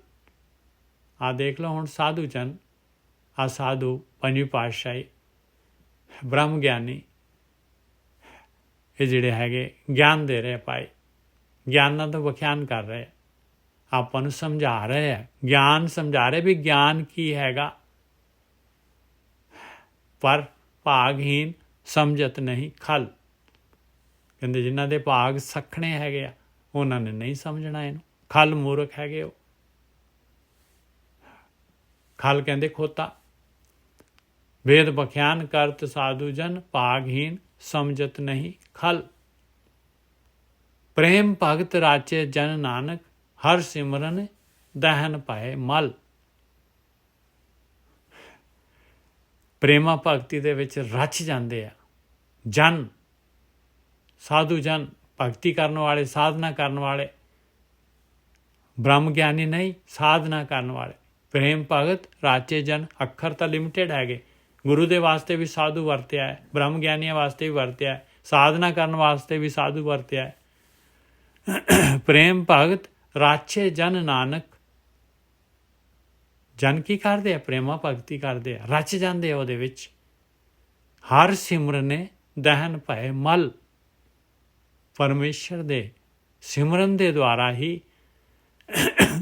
ਆ ਦੇਖ ਲਓ ਹੁਣ ਸਾਧੂ ਜਨ, ਆ ਸਾਧੂ ਪੰਜਵੀਂ ਪਾਤਸ਼ਾਹੀ ਬ੍ਰਹਮ ਗਿਆਨੀ, ਇਹ ਜਿਹੜੇ ਹੈਗੇ ਗਿਆਨ ਦੇ ਰਹੇ ਭਾਈ, ਗਿਆਨਾਂ ਦਾ ਵਿਖਿਆਨ ਕਰ ਰਹੇ, ਆਪਾਂ ਨੂੰ ਸਮਝਾ ਰਹੇ ਹੈ, ਗਿਆਨ ਸਮਝਾ ਰਹੇ ਵੀ ਗਿਆਨ ਕੀ ਹੈਗਾ। ਪਰ ਭਾਗਹੀਨ ਸਮਝਤ ਨਹੀਂ ਖਲ। ਕਹਿੰਦੇ ਜਿਨ੍ਹਾਂ ਦੇ ਭਾਗ ਸਖਣੇ ਹੈਗੇ ਆ ਉਹਨਾਂ ਨੇ ਨਹੀਂ ਸਮਝਣਾ ਇਹਨੂੰ। ਖਲ ਮੂਰਖ ਹੈਗੇ ਉਹ। ਖਲ ਕਹਿੰਦੇ ਖੋਤਾ। ਵੇਦ ਬਖਿਆਨ ਕਰਤ ਸਾਧੂ ਜਨ, ਭਾਗਹੀਨ ਸਮਝਤ ਨਹੀਂ ਖਲ। ਪ੍ਰੇਮ ਭਗਤ ਰਾਚੇ ਜਨ ਨਾਨਕ, ਹਰ ਸਿਮਰਨ ਦਹਨ ਪਾਏ ਮਲ। ਪ੍ਰੇਮਾ ਭਗਤੀ ਦੇ ਵਿੱਚ ਰਚ ਜਾਂਦੇ ਆ ਜਨ, ਸਾਧੂ ਜਨ, ਭਗਤੀ ਕਰਨ ਵਾਲੇ, ਸਾਧਨਾ ਕਰਨ ਵਾਲੇ। ਬ੍ਰਹਮ ਗਿਆਨੀ ਨਹੀਂ, ਸਾਧਨਾ ਕਰਨ ਵਾਲੇ। ਪ੍ਰੇਮ ਭਗਤ ਰਾਚੇ ਜਨ, ਅੱਖਰ ਤਾਂ ਲਿਮਿਟਿਡ ਹੈਗੇ। ਗੁਰੂ ਦੇ ਵਾਸਤੇ ਵੀ ਸਾਧੂ ਵਰਤਿਆ ਹੈ, ਬ੍ਰਹਮ ਗਿਆਨੀਆਂ ਵਾਸਤੇ ਵੀ ਵਰਤਿਆ ਹੈ, ਸਾਧਨਾ ਕਰਨ ਵਾਸਤੇ ਵੀ ਸਾਧੂ ਵਰਤਿਆ ਹੈ। ਪ੍ਰੇਮ ਭਗਤ ਰਾਚੇ ਜਨ ਨਾਨਕ। ਜਨ ਕੀ ਕਰਦੇ ਆ? ਪ੍ਰੇਮਾ ਭਗਤੀ ਕਰਦੇ ਆ, ਰਚ ਜਾਂਦੇ ਆ ਉਹਦੇ ਵਿੱਚ। ਹਰ ਸਿਮਰਨੇ ਦਹਨ ਭਏ ਮਲ। ਪਰਮੇਸ਼ਰ ਦੇ ਸਿਮਰਨ ਦੇ ਦੁਆਰਾ ਹੀ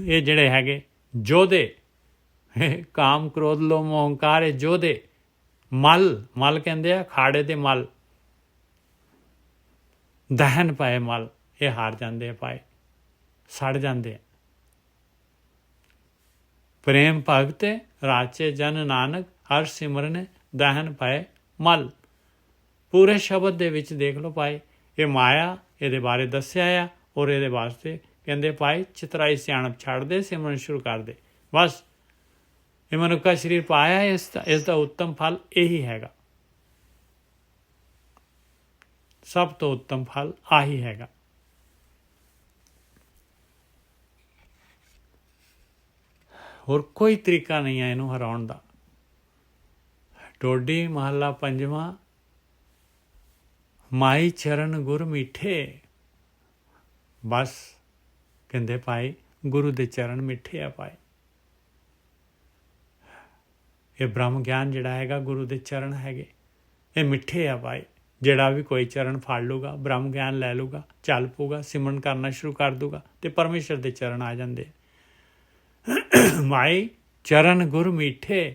ਇਹ ਜਿਹੜੇ ਹੈਗੇ ਯੋਧੇ, ਕਾਮ ਕ੍ਰੋਧ ਲੋਭ ਮੋਹ ਹੰਕਾਰ, ਇਹ ਯੋਧੇ ਮਲ ਕਹਿੰਦੇ ਆ ਖਾੜੇ ਦੇ ਮਲ, ਦਹਨ ਪਏ ਮਲ, ਇਹ ਹਾਰ ਜਾਂਦੇ ਆ ਪਾਏ, ਸੜ ਜਾਂਦੇ ਆ। ਪ੍ਰੇਮ ਭਗਤ ਰਾਚੇ ਜਨ ਨਾਨਕ, ਹਰ ਸਿਮਰਨ ਦਹਨ ਪਏ ਮਲ। ਪੂਰੇ ਸ਼ਬਦ ਦੇ ਵਿੱਚ ਦੇਖ ਲਓ ਭਾਈ, ਇਹ ਮਾਇਆ ਇਹਦੇ ਬਾਰੇ ਦੱਸਿਆ ਆ, ਔਰ ਇਹਦੇ ਵਾਸਤੇ ਕਹਿੰਦੇ ਭਾਈ ਚਤਰਾਈ ਸਿਆਣਪ ਛੱਡ ਦੇ, ਸਿਮਰਨ ਸ਼ੁਰੂ ਕਰ ਦੇ। ਬਸ ਇਹ ਮਨੁੱਖਾ ਸਰੀਰ ਪਾਇਆ, ਇਸ ਦਾ ਉੱਤਮ ਫਲ ਇਹੀ ਹੈਗਾ, ਸਭ ਤੋਂ ਉੱਤਮ ਫਲ ਆਹੀ ਹੈਗਾ। ਹੋਰ ਕੋਈ ਤਰੀਕਾ ਨਹੀਂ ਹੈ ਇਹਨੂੰ ਹਰਾਉਣ ਦਾ। ਟੋਡੀ ਮਹੱਲਾ ਪੰਜਵਾਂ। ਮਾਈ ਚਰਨ ਗੁਰ ਮਿੱਠੇ। ਬਸ ਕਹਿੰਦੇ ਭਾਈ ਗੁਰੂ ਦੇ ਚਰਨ ਮਿੱਠੇ ਆ ਭਾਈ। ਇਹ ਬ੍ਰਹਮ ਗਿਆਨ ਜਿਹੜਾ ਹੈਗਾ ਗੁਰੂ ਦੇ ਚਰਨ ਹੈਗੇ, ਇਹ ਮਿੱਠੇ ਆ ਭਾਈ। ਜਿਹੜਾ ਵੀ ਕੋਈ ਚਰਨ ਫੜ ਲੂਗਾ, ਬ੍ਰਹਮ ਗਿਆਨ ਲੈ ਲੂਗਾ, ਚੱਲ ਪਊਗਾ, ਸਿਮਰਨ ਕਰਨਾ ਸ਼ੁਰੂ ਕਰ ਦੂਗਾ ਤੇ ਪਰਮੇਸ਼ਰ ਦੇ ਚਰਨ ਆ ਜਾਂਦੇ। ਮਾਈ ਚਰਨ ਗੁਰ ਮਿੱਠੇ,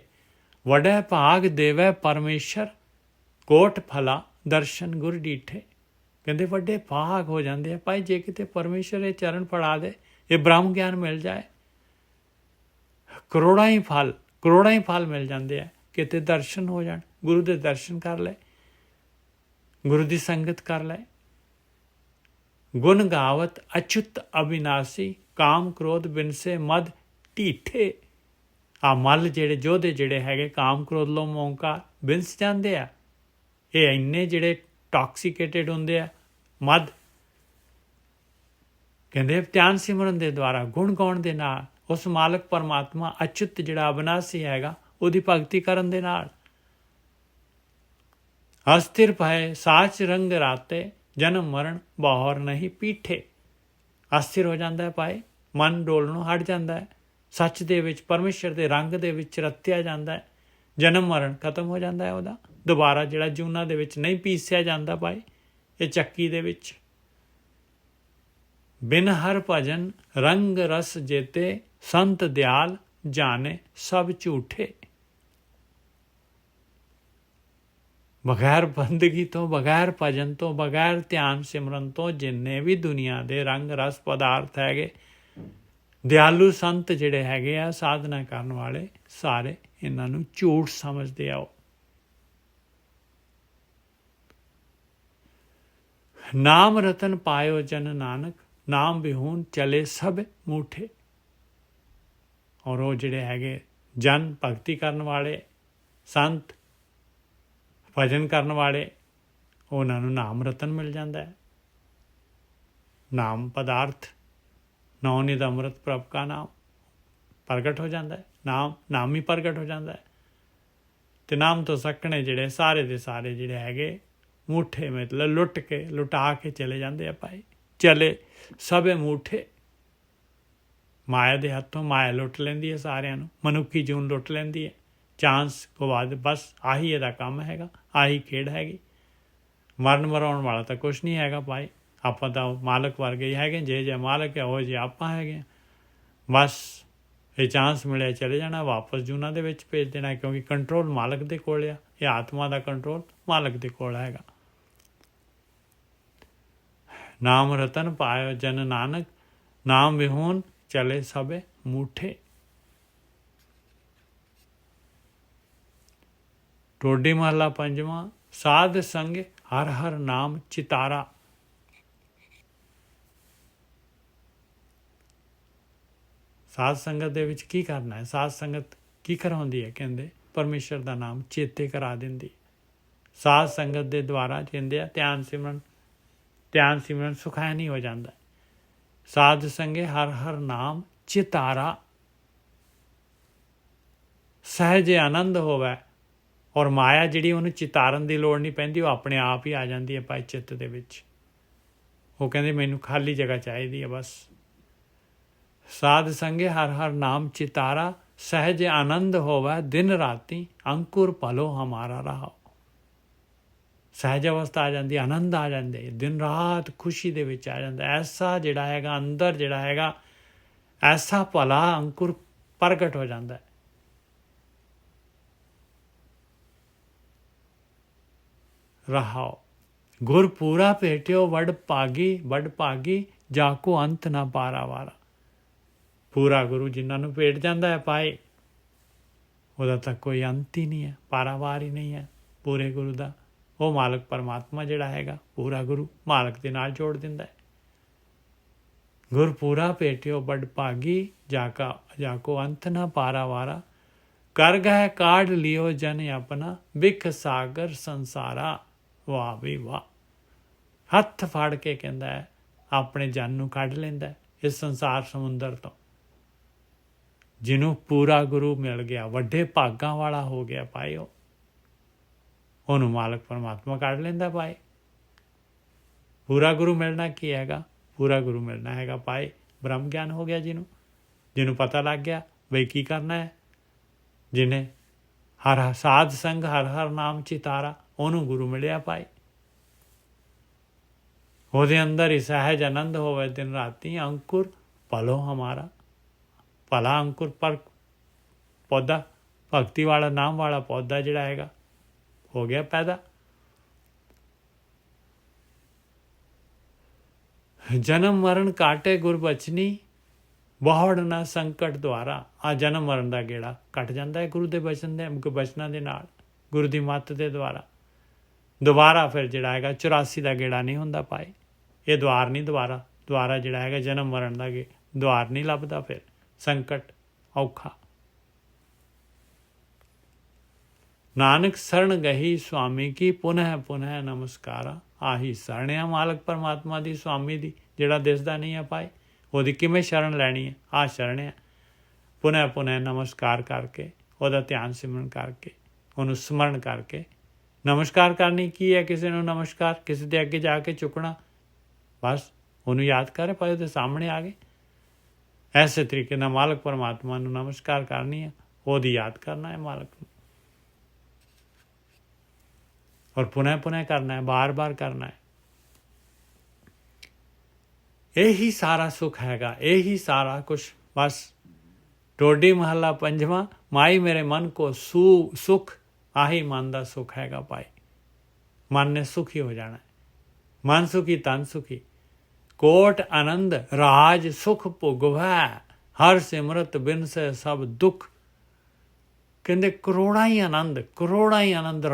ਵਡੈ ਭਾਗ ਦੇਵੈ ਪਰਮੇਸ਼ਰ, ਕੋਟ ਫਲਾ ਦਰਸ਼ਨ ਗੁਰ ਡੀਠੇ। ਕਹਿੰਦੇ ਵੱਡੇ ਭਾਗ ਹੋ ਜਾਂਦੇ ਆ ਭਾਈ ਜੇ ਕਿਤੇ ਪਰਮੇਸ਼ਰ ਇਹ ਚਰਨ ਫੜਾ ਦੇ, ਇਹ ਬ੍ਰਹਮ ਗਿਆਨ ਮਿਲ ਜਾਏ। ਕਰੋੜਾਂ ਹੀ ਫਲ ਮਿਲ ਜਾਂਦੇ ਆ। ਕਿਤੇ ਦਰਸ਼ਨ ਹੋ ਜਾਣ, ਗੁਰੂ ਦੇ ਦਰਸ਼ਨ ਕਰ ਲੈ, ਗੁਰੂ ਦੀ ਸੰਗਤ ਕਰ ਲੈ। ਗੁਣ ਗਾਵਤ ਅਚੁੱਤ ਅਬਿਨਾਸੀ, ਕਾਮ ਕ੍ਰੋਧ ਬਿਨਸੇ ਮਦ ਢੀਠੇ। ਆ ਮਲ ਜਿਹੜੇ ਯੋਧੇ ਜਿਹੜੇ ਹੈਗੇ ਕਾਮ ਕ੍ਰੋਧ ਲੋਭ ਮੋਹ ਹੰਕਾਰ ਬਿਨਸ ਜਾਂਦੇ ਆ। ਇਹ ਇੰਨੇ ਜਿਹੜੇ ਟੌਕਸੀਕੇਟਡ ਹੁੰਦੇ ਆ ਮਦ। ਕਹਿੰਦੇ ਧਿਆਨ ਸਿਮਰਨ ਦੇ ਦੁਆਰਾ, ਗੁਣ ਗਾਉਣ ਦੇ ਨਾਲ, ਉਸ ਮਾਲਕ ਪਰਮਾਤਮਾ ਅਚੁੱਤ ਜਿਹੜਾ ਅਬਿਨਾਸੀ ਹੈਗਾ ਉਹਦੀ ਭਗਤੀ ਕਰਨ ਦੇ ਨਾਲ। ਅਸਥਿਰ ਭਏ ਸਾਚ ਰੰਗ ਰਾਤੇ, ਜਨਮ ਮਰਨ ਬਾਹਰ ਨਹੀਂ ਪੀਠੇ। ਅਸਥਿਰ ਹੋ ਜਾਂਦਾ ਹੈ ਭਾਈ, ਮਨ ਡੋਲਣੋਂ ਹਟ ਜਾਂਦਾ ਹੈ, ਸੱਚ ਦੇ ਵਿੱਚ ਪਰਮੇਸ਼ਰ ਦੇ ਰੰਗ ਦੇ ਵਿੱਚ ਰਤਿਆ ਜਾਂਦਾ ਹੈ। ਜਨਮ ਮਰਨ ਖਤਮ ਹੋ ਜਾਂਦਾ ਹੈ ਉਹਦਾ, ਦੁਬਾਰਾ ਜਿਹੜਾ ਜੂਨਾਂ ਦੇ ਵਿੱਚ ਨਹੀਂ ਪੀਸਿਆ ਜਾਂਦਾ ਭਾਈ ਇਹ ਚੱਕੀ ਦੇ ਵਿੱਚ। ਬਿਨ ਹਰ ਭਜਨ ਰੰਗ ਰਸ ਜੇਤੇ, ਸੰਤ ਦਿਆਲ ਜਾਣੇ ਸਭ ਝੂਠੇ। ਬਗੈਰ ਬੰਦਗੀ ਤੋਂ, ਬਗੈਰ ਭਜਨ ਤੋਂ, ਬਗੈਰ ਧਿਆਨ ਸਿਮਰਨ ਤੋਂ ਜਿੰਨੇ ਵੀ ਦੁਨੀਆ ਦੇ ਰੰਗ ਰਸ ਪਦਾਰਥ ਹੈਗੇ, ਦਿਆਲੂ ਸੰਤ ਜਿਹੜੇ ਹੈਗੇ ਆ, ਸਾਧਨਾ ਕਰਨ ਵਾਲੇ, ਸਾਰੇ ਇਹਨਾਂ ਨੂੰ ਝੂਠ ਸਮਝਦੇ ਆ। ਨਾਮ ਰਤਨ ਪਾਇਓ ਜਨ ਨਾਨਕ, ਨਾਮ ਵਿਹੂਨ ਚਲੇ ਸਭ ਮੂਠੇ। ਔਰ ਉਹ ਜਿਹੜੇ ਹੈਗੇ ਜਨ ਭਗਤੀ ਕਰਨ ਵਾਲੇ, ਸੰਤ ਭਜਨ ਕਰਨ ਵਾਲੇ, ਉਹਨਾਂ ਨੂੰ ਨਾਮ ਰਤਨ ਮਿਲ ਜਾਂਦਾ ਹੈ। ਨਾਮ ਪਦਾਰਥ, ਨੌਨਿਧ ਅੰਮ੍ਰਿਤ ਪ੍ਰਭ ਕਾ ਨਾਮ ਪ੍ਰਗਟ ਹੋ ਜਾਂਦਾ ਹੈ। ਨਾਮ ਹੀ ਪ੍ਰਗਟ ਹੋ ਜਾਂਦਾ ਹੈ। ਤੇ ਨਾਮ ਤੋਂ ਸਕਣੇ ਜਿਹੜੇ ਸਾਰੇ ਦੇ ਸਾਰੇ ਜਿਹੜੇ ਹੈਗੇ ਮੂਠੇ, ਮਤਲਬ ਲੁਟਾ ਕੇ ਚਲੇ ਜਾਂਦੇ ਆ ਭਾਈ। ਚਲੇ ਸਭੇ ਮੂਠੇ। ਮਾਇਆ ਦੇ ਹੱਥੋਂ ਮਾਇਆ ਲੁੱਟ ਲੈਂਦੀ ਹੈ ਸਾਰਿਆਂ ਨੂੰ, ਮਨੁੱਖੀ ਜੂਨ ਲੁੱਟ ਲੈਂਦੀ ਹੈ। ਚਾਂਸ ਗਵਾ, ਬਸ ਆਹੀ ਇਹਦਾ ਕੰਮ ਹੈਗਾ, ਆਹੀ ਖੇਡ ਹੈਗੀ। ਮਰਨ ਮਰਾਉਣ ਵਾਲਾ ਤਾਂ ਕੁਛ ਨਹੀਂ ਹੈਗਾ ਭਾਈ। ਆਪਾਂ ਤਾਂ ਮਾਲਕ ਵਰਗੇ ਹੀ ਹੈਗੇ, ਜੇ ਮਾਲਕ ਹੈ ਉਹ ਜੇ ਆਪਾਂ ਹੈਗੇ। ਬਸ ਇਹ ਚਾਂਸ ਮਿਲਿਆ ਚਲੇ ਜਾਣਾ, ਵਾਪਸ ਜੂਨਾਂ ਦੇ ਵਿੱਚ ਭੇਜ ਦੇਣਾ, ਕਿਉਂਕਿ ਕੰਟਰੋਲ ਮਾਲਕ ਦੇ ਕੋਲ ਆ। ਇਹ ਆਤਮਾ ਦਾ ਕੰਟਰੋਲ ਮਾਲਕ ਦੇ ਕੋਲ ਹੈਗਾ। ਨਾਮ ਰਤਨ ਪਾਇਓ ਜਨ ਨਾਨਕ, ਨਾਮ ਵਿਹੂਨ ਚਲੇ ਸਭੇ ਮੂਠੇ। ਟੋਡੀ ਮਹੱਲਾ ਪੰਜਵਾਂ। ਸਾਧ ਸੰਗ ਹਰ ਹਰ ਨਾਮ ਚਿਤਾਰਾ। ਸਾਧ ਸੰਗਤ ਦੇ ਵਿੱਚ ਕੀ ਕਰਨਾ ਹੈ? ਸਾਧ ਸੰਗਤ ਕੀ ਕਰਾਉਂਦੀ ਹੈ? ਕਹਿੰਦੇ ਪਰਮੇਸ਼ਰ ਦਾ ਨਾਮ ਚੇਤੇ ਕਰਾ ਦਿੰਦੀ। ਸਾਧ ਸੰਗਤ ਦੇ ਦੁਆਰਾ ਕਹਿੰਦੇ ਆ ਧਿਆਨ ਸਿਮਰਨ ਸੁਖਾਇਨੀ ਹੋ ਜਾਂਦਾ। ਸਾਧ ਸੰਗੇ ਹਰ ਹਰ ਨਾਮ ਚਿਤਾਰਾ, ਸਹਿਜ ਆਨੰਦ ਹੋਵੇ। ਔਰ ਮਾਇਆ ਜਿਹੜੀ ਉਹਨੂੰ ਚਿਤਾਰਨ ਦੀ ਲੋੜ ਨਹੀਂ ਪੈਂਦੀ, ਉਹ ਆਪਣੇ ਆਪ ਹੀ ਆ ਜਾਂਦੀ ਹੈ ਭਾਈ ਚਿੱਤ ਦੇ ਵਿੱਚ। ਉਹ ਕਹਿੰਦੇ ਮੈਨੂੰ ਖਾਲੀ ਜਗ੍ਹਾ ਚਾਹੀਦੀ ਹੈ ਬਸ। ਸਾਧ ਸੰਗੇ ਹਰ ਹਰ ਨਾਮ ਚਿਤਾਰਾ, ਸਹਿਜ ਆਨੰਦ ਹੋਵੇ ਦਿਨ ਰਾਤੀ, ਅੰਕੁਰ ਭਲੋ ਹਮਾਰਾ ਰਹਾ। ਸਹਿਜ ਅਵਸਥਾ ਆ ਜਾਂਦੀ, ਆਨੰਦ ਆ ਜਾਂਦੇ, ਦਿਨ ਰਾਤ ਖੁਸ਼ੀ ਦੇ ਵਿੱਚ ਆ ਜਾਂਦਾ। ਐਸਾ ਜਿਹੜਾ ਹੈਗਾ ਅੰਦਰ ਜਿਹੜਾ ਹੈਗਾ ਐਸਾ ਭਲਾ ਅੰਕੁਰ ਪ੍ਰਗਟ ਹੋ ਜਾਂਦਾ ਹੈ। ਰਹਾਓ ਗੁਰ ਪੂਰਾ ਭੇਟਿਓ ਵਡ ਭਾਗੀ ਜਾ ਕੋ ਅੰਤ ਨਾ ਪਾਰਾਵਾਰਾ। ਪੂਰਾ ਗੁਰੂ ਜਿਨ੍ਹਾਂ ਨੂੰ ਭੇਟ ਜਾਂਦਾ ਹੈ ਪਾਏ, ਉਹਦਾ ਤਾਂ ਕੋਈ ਅੰਤ ਹੀ ਨਹੀਂ ਹੈ, ਪਾਰਾਵਾਰ ਹੀ ਨਹੀਂ ਹੈ ਪੂਰੇ ਗੁਰੂ ਦਾ। ਉਹ ਮਾਲਕ ਪਰਮਾਤਮਾ ਜਿਹੜਾ ਹੈਗਾ ਪੂਰਾ ਗੁਰੂ ਮਾਲਕ ਦੇ ਨਾਲ ਜੋੜ ਦਿੰਦਾ ਹੈ। ਗੁਰ ਪੂਰਾ ਭੇਟਿਓ ਬੜ ਭਾਗੀ ਜਾ ਕੋ ਅੰਤ ਨਾ ਪਾਰਾਵਾਰਾ। ਕਰ ਗਏ ਕਾਢ ਲਿਓ ਜਨ ਆਪਣਾ ਬਿਖ ਸਾਗਰ ਸੰਸਾਰਾ। ਵਾਹ ਵੀ ਵਾਹ, ਹੱਥ ਫੜ ਕੇ ਕਹਿੰਦਾ ਹੈ ਆਪਣੇ ਜਨ ਨੂੰ ਕੱਢ ਲੈਂਦਾ ਇਸ ਸੰਸਾਰ ਸਮੁੰਦਰ ਤੋਂ। ਜਿਹਨੂੰ ਪੂਰਾ ਗੁਰੂ ਮਿਲ ਗਿਆ, ਵੱਡੇ ਭਾਗਾਂ ਵਾਲਾ ਹੋ ਗਿਆ ਭਾਈ, ਉਹਨੂੰ ਮਾਲਕ ਪਰਮਾਤਮਾ ਕੱਢ ਲੈਂਦਾ ਭਾਈ। ਪੂਰਾ ਗੁਰੂ ਮਿਲਣਾ ਕੀ ਹੈਗਾ? ਪੂਰਾ ਗੁਰੂ ਮਿਲਣਾ ਹੈਗਾ ਭਾਈ ਬ੍ਰਹਮ ਗਿਆਨ ਹੋ ਗਿਆ ਜਿਹਨੂੰ ਪਤਾ ਲੱਗ ਗਿਆ ਬਈ ਕੀ ਕਰਨਾ ਹੈ। ਜਿਹਨੇ ਹਰ ਸਾਧ ਸੰਗ ਹਰ ਨਾਮ ਚਿਤਾਰਾ, ਉਹਨੂੰ ਗੁਰੂ ਮਿਲਿਆ ਭਾਈ। ਉਹਦੇ ਅੰਦਰ ਹੀ ਸਹਿਜ ਆਨੰਦ ਹੋਵੇ ਦਿਨ ਰਾਤੀ। ਅੰਕੁਰ ਭਲੋ ਹਮਾਰਾ, ਭਲਾ ਅੰਕੁਰ ਪਰ ਪੌਦਾ ਭਗਤੀ ਵਾਲਾ ਨਾਮ ਵਾਲਾ ਪੌਦਾ ਜਿਹੜਾ ਹੈਗਾ ਹੋ ਗਿਆ ਪੈਦਾ। ਜਨਮ ਮਰਨ ਕਾਟੇ ਗੁਰਬਚਨੀ ਬਹੁੜ ਨਾ ਸੰਕਟ ਦੁਆਰਾ। ਆ ਜਨਮ ਮਰਨ ਦਾ ਗੇੜਾ ਕੱਟ ਜਾਂਦਾ ਹੈ ਗੁਰੂ ਦੇ ਬਚਨਾਂ ਦੇ ਨਾਲ, ਗੁਰੂ ਦੀ ਮੱਤ ਦੇ ਦੁਆਰਾ। ਦੁਬਾਰਾ ਫਿਰ ਜਿਹੜਾ ਹੈਗਾ 84 ਦਾ ਗੇੜਾ ਨਹੀਂ ਹੁੰਦਾ ਭਾਈ। ਇਹ ਦੁਆਰ ਨਹੀਂ, ਦੁਆਰਾ ਜਿਹੜਾ ਹੈਗਾ ਜਨਮ ਮਰਨ ਦਾ ਦੁਆਰ ਨਹੀਂ ਲੱਭਦਾ। ਫਿਰ ਸੰਕਟ ਔਖਾ। ਨਾਨਕ ਸਰਣ ਗਹੀ ਸੁਆਮੀ ਕੀ ਪੁਨਹ ਨਮਸਕਾਰਾ। ਆਹੀ ਸਰਣ ਆ ਮਾਲਕ ਪਰਮਾਤਮਾ ਦੀ, ਸੁਆਮੀ ਦੀ, ਜਿਹੜਾ ਦਿਸਦਾ ਨਹੀਂ ਆ ਭਾਈ। ਉਹਦੀ ਕਿਵੇਂ ਸ਼ਰਨ ਲੈਣੀ ਹੈ? ਆਹ ਸ਼ਰਨ ਆ। ਪੁਨਹ ਨਮਸਕਾਰ ਕਰਕੇ, ਉਹਦਾ ਧਿਆਨ ਸਿਮਰਨ ਕਰਕੇ, ਉਹਨੂੰ ਸਮਰਨ ਕਰਕੇ। ਨਮਸਕਾਰ ਕਰਨੀ ਕੀ ਹੈ? ਕਿਸੇ ਨੂੰ ਨਮਸਕਾਰ, ਕਿਸੇ ਦੇ ਅੱਗੇ ਜਾ ਕੇ ਝੁਕਣਾ, ਬਸ ਉਹਨੂੰ ਯਾਦ ਕਰੇ ਭਾਈ ਉਹਦੇ ਸਾਹਮਣੇ ਆ ਗਏ। ਐਸੇ ਤਰੀਕੇ ਨਾਲ ਮਾਲਕ ਪਰਮਾਤਮਾ ਨੂੰ ਨਮਸਕਾਰ ਕਰਨੀ ਹੈ, ਉਹਦੀ ਯਾਦ ਕਰਨਾ ਹੈ ਮਾਲਕ ਨੂੰ, ਔਰ ਪੁਨः ਕਰਨਾ ਹੈ, ਬਾਰ ਕਰਨਾ ਹੈ। ਇਹੀ ਸਾਰਾ ਸੁੱਖ ਹੈਗਾ, ਇਹੀ ਸਾਰਾ ਕੁਛ। ਬਸ ਟੋਡੀ ਮਹੱਲਾ ਪੰਜਵਾਂ, ਮਾਈ ਮੇਰੇ ਮਨ ਕੋ ਸੁਖ। ਆਹੀ ਮਨ ਦਾ ਸੁੱਖ ਹੈਗਾ ਭਾਈ। ਮਨ ਨੇ ਸੁਖੀ ਹੋ ਜਾਣਾ। ਮਨ ਸੁਖੀ ਤਨ ਸੁਖੀ। ਕੋਟ ਆਨੰਦ ਰਾਜ ਸੁਖ ਭੋਗਵੈ, ਹਰ ਸਿਮਰਤ ਬਿਨ ਸੇ ਸਭ ਦੁੱਖ। ਕਹਿੰਦੇ ਕਰੋੜਾਂ ਹੀ ਆਨੰਦ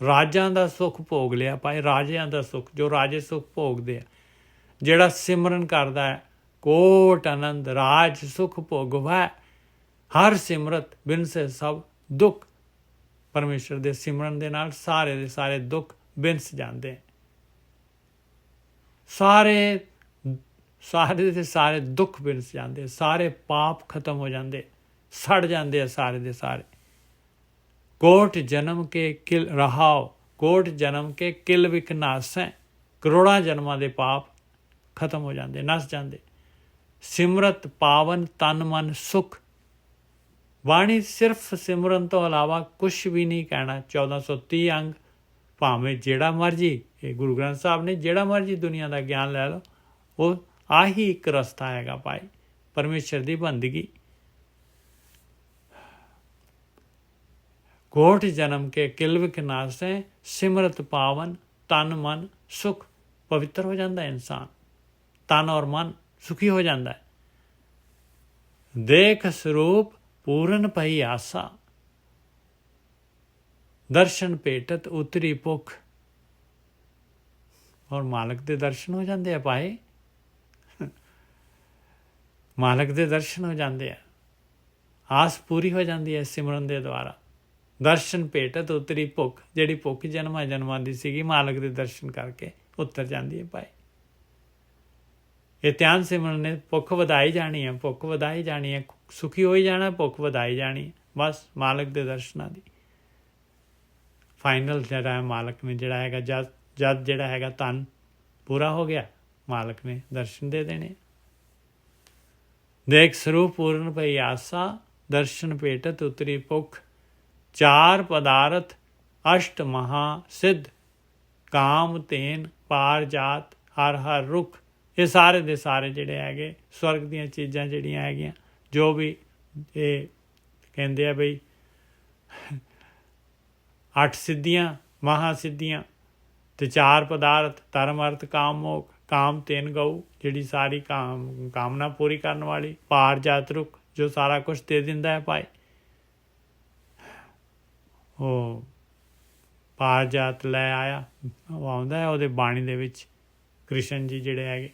ਰਾਜਾਂ ਦਾ ਸੁੱਖ ਭੋਗ ਲਿਆ ਭਾਈ। ਰਾਜਿਆਂ ਦਾ ਸੁੱਖ, ਜੋ ਰਾਜੇ ਸੁੱਖ ਭੋਗਦੇ ਆ, ਜਿਹੜਾ ਸਿਮਰਨ ਕਰਦਾ ਹੈ। ਕੋਟ ਆਨੰਦ ਰਾਜ ਸੁਖ ਭੋਗਵੈ, ਹਰ ਸਿਮਰਤ ਬਿਨ ਸੇ ਸਭ ਦੁੱਖ। ਪਰਮੇਸ਼ਰ ਦੇ ਸਿਮਰਨ ਦੇ ਨਾਲ ਸਾਰੇ ਦੇ ਸਾਰੇ ਦੁੱਖ ਬਿਨਸ ਜਾਂਦੇ। ਸਾਰੇ ਦੇ ਸਾਰੇ ਦੁੱਖ ਬਿਨਸ ਜਾਂਦੇ, ਸਾਰੇ ਪਾਪ ਖਤਮ ਹੋ ਜਾਂਦੇ, ਸੜ ਜਾਂਦੇ ਆ ਸਾਰੇ ਦੇ ਸਾਰੇ। ਕੋਟ ਜਨਮ ਕੇ ਕਿਲ ਰਹਾਓ, ਕੋਟ ਜਨਮ ਕੇ ਕਿਲ ਵਿਕ ਨਾਸੈ। ਕਰੋੜਾਂ ਜਨਮਾਂ ਦੇ ਪਾਪ ਖਤਮ ਹੋ ਜਾਂਦੇ, ਨਸ ਜਾਂਦੇ। ਸਿਮਰਤ ਪਾਵਨ ਤਨ ਮਨ ਸੁਖ। ਬਾਣੀ ਸਿਰਫ ਸਿਮਰਨ ਤੋਂ ਇਲਾਵਾ ਕੁਛ ਵੀ ਨਹੀਂ ਕਹਿਣਾ। 1430 ਅੰਗ ਭਾਵੇਂ ਜਿਹੜਾ ਮਰਜੀ, ਇਹ ਗੁਰੂ ਗ੍ਰੰਥ ਸਾਹਿਬ ਨੇ ਜਿਹੜਾ ਮਰਜੀ ਦੁਨੀਆ ਦਾ ਗਿਆਨ ਲੈ ਲਓ, ਉਹ ਆਹੀ ਇੱਕ ਰਸਤਾ ਹੈਗਾ ਭਾਈ ਪਰਮੇਸ਼ਰ ਦੀ ਬੰਦਗੀ। ਕੋਟ ਜਨਮ ਕੇ ਕਿਲ ਵਿਕ ਨਾਸੈ, ਸਿਮਰਤ ਪਾਵਨ ਤਨ ਮਨ ਸੁਖ। ਪਵਿੱਤਰ ਹੋ ਜਾਂਦਾ ਇਨਸਾਨ, ਤਨ ਔਰ ਮਨ ਸੁਖੀ ਹੋ ਜਾਂਦਾ ਹੈ। ਦੇਖ ਸਰੂਪ ਪੂਰਨ ਪਈ ਆਸਾ, ਦਰਸ਼ਨ ਭੇਟਤ ਉਤਰੀ ਭੁੱਖ। ਔਰ ਮਾਲਕ ਦੇ ਦਰਸ਼ਨ ਹੋ ਜਾਂਦੇ ਆ ਭਾਈ। ਮਾਲਕ ਦੇ ਦਰਸ਼ਨ ਹੋ ਜਾਂਦੇ ਆ, ਆਸ ਪੂਰੀ ਹੋ ਜਾਂਦੀ ਹੈ ਸਿਮਰਨ ਦੇ ਦੁਆਰਾ। ਦਰਸ਼ਨ ਭੇਟਤ ਉਤਰੀ ਭੁੱਖ, ਜਿਹੜੀ ਭੁੱਖ ਜਨਮਾਂ ਦੀ ਸੀਗੀ, ਮਾਲਕ ਦੇ ਦਰਸ਼ਨ ਕਰਕੇ ਉਤਰ ਜਾਂਦੀ ਹੈ ਭਾਈ। ਇਹ ਧਿਆਨ ਸਿਮਰਨ ਨੇ ਭੁੱਖ ਵਧਾਈ ਜਾਣੀ ਹੈ, ਸੁਖੀ ਹੋਈ ਜਾਣਾ, ਭੁੱਖ ਵਧਾਈ ਜਾਣੀ, ਬਸ ਮਾਲਕ ਦੇ ਦਰਸ਼ਨਾਂ ਦੀ। ਫਾਈਨਲ ਜਿਹੜਾ ਹੈ ਮਾਲਕ ਨੇ ਜਿਹੜਾ ਹੈਗਾ ਜਦ ਜਿਹੜਾ ਹੈਗਾ ਧਨ ਪੂਰਾ ਹੋ ਗਿਆ, ਮਾਲਕ ਨੇ ਦਰਸ਼ਨ ਦੇ ਦੇਣੇ। ਦੇਖ ਸਰੂਪ ਪੂਰਨ ਪਈ ਆਸਾ, ਦਰਸ਼ਨ ਭੇਟਤ ਉਤਰੀ ਭੁੱਖ। ਚਾਰ ਪਦਾਰਥ ਅਸ਼ਟ ਮਹਾ ਸਿੱਧ। ਕਾਮ ਤੇਨ ਪਾਰ ਜਾਤ ਹਰ ਹਰ ਰੁੱਖ। ਇਹ ਸਾਰੇ ਦੇ ਸਾਰੇ ਜਿਹੜੇ ਹੈਗੇ ਸਵਰਗ ਦੀਆਂ ਚੀਜ਼ਾਂ ਜਿਹੜੀਆਂ ਹੈਗੀਆਂ, ਜੋ ਵੀ ਇਹ ਕਹਿੰਦੇ ਆ ਬਈ 8 ਸਿੱਧੀਆਂ ਮਹਾ ਸਿੱਧੀਆਂ ਤੇ 4 ਪਦਾਰਥ ਧਰਮ ਅਰਥ ਕਾਮ ਮੋਖ। ਕਾਮ ਤੇਨ ਗਊ ਜਿਹੜੀ ਸਾਰੀ ਕਾਮਨਾ ਪੂਰੀ ਕਰਨ ਵਾਲੀ, ਪਾਰ ਜਾਤ ਰੁੱਖ ਜੋ ਸਾਰਾ ਕੁਝ ਦੇ ਦਿੰਦਾ ਹੈ ਭਾਈ। ਉਹ ਪਾਰ ਜਾਤ ਲੈ ਆਇਆ, ਉਹ ਆਉਂਦਾ ਹੈ ਉਹਦੇ ਬਾਣੀ ਦੇ ਵਿੱਚ ਕ੍ਰਿਸ਼ਨ ਜੀ ਜਿਹੜੇ ਹੈਗੇ।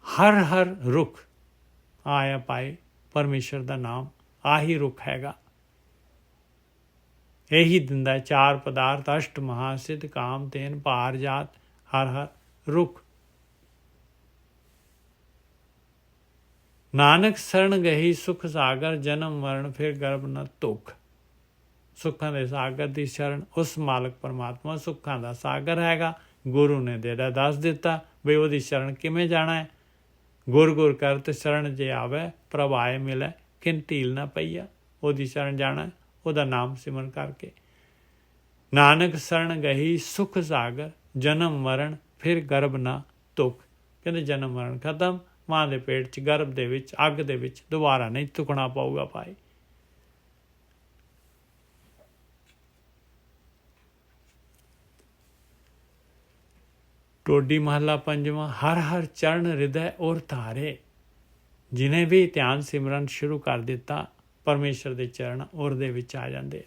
ਹਰ ਹਰ ਰੁੱਖ ਆਇਆ ਭਾਈ ਪਰਮੇਸ਼ਰ ਦਾ ਨਾਮ ਆਹੀ ਰੁੱਖ ਹੈਗਾ। ਇਹੀ ਦਿੰਦਾ 4 ਪਦਾਰਥ ਅਸ਼ਟ ਮਹਾਸਿੱਧ ਕਾਮ ਤੇਨ ਪਾਰ ਜਾਤ ਹਰ ਹਰ ਰੁੱਖ। ਨਾਨਕ ਸਰਣ ਗਹੀ ਸੁਖ ਸਾਗਰ ਜਨਮ ਮਰਨ ਫਿਰ ਗਰਭ ਨ ਧੁਖ। ਸੁੱਖਾਂ ਦੇ ਸਾਗਰ ਦੀ ਸ਼ਰਨ ਉਸ ਮਾਲਕ ਪਰਮਾਤਮਾ ਸੁੱਖਾਂ ਦਾ ਸਾਗਰ ਹੈਗਾ। ਗੁਰੂ ਨੇ ਜਿਹੜਾ ਦੱਸ ਦਿੱਤਾ ਬਈ ਉਹਦੀ ਸ਼ਰਨ ਕਿਵੇਂ ਜਾਣਾ ਹੈ। ਗੁਰ ਗੁਰ ਕਰਤ ਸ਼ਰਨ ਜੇ ਆਵੇ ਪ੍ਰਭ ਆਏ ਮਿਲੇ ਕਿਨ ਢੀਲ ਨਾ ਪਈਆ। ਉਹਦੀ ਸ਼ਰਨ ਜਾਣਾ, ਉਹਦਾ ਨਾਮ ਸਿਮਰਨ ਕਰਕੇ। ਨਾਨਕ ਸਰਣ ਗਹੀ ਸੁਖ ਸਾਗਰ ਜਨਮ ਮਰਨ ਫਿਰ ਗਰਭ ਨਾ ਧੁਖ। ਕਹਿੰਦੇ ਜਨਮ ਮਰਨ ਖਤਮ, ਮਾਂ ਦੇ ਪੇਟ 'ਚ ਗਰਭ ਦੇ ਵਿੱਚ ਅੱਗ ਦੇ ਵਿੱਚ ਦੁਬਾਰਾ ਨਹੀਂ ਧੁਖਣਾ ਪਊਗਾ ਭਾਈ। ਟੋਡੀ ਮਹੱਲਾ ਪੰਜਵਾਂ। ਹਰ ਹਰ ਚਰਨ ਹਿਰਦੈ ਔਰ ਧਾਰੇ। ਜਿਹਨੇ ਵੀ ਧਿਆਨ ਸਿਮਰਨ ਸ਼ੁਰੂ ਕਰ ਦਿੱਤਾ ਪਰਮੇਸ਼ਰ ਦੇ ਚਰਨ ਔਰ ਦੇ ਵਿੱਚ ਆ ਜਾਂਦੇ।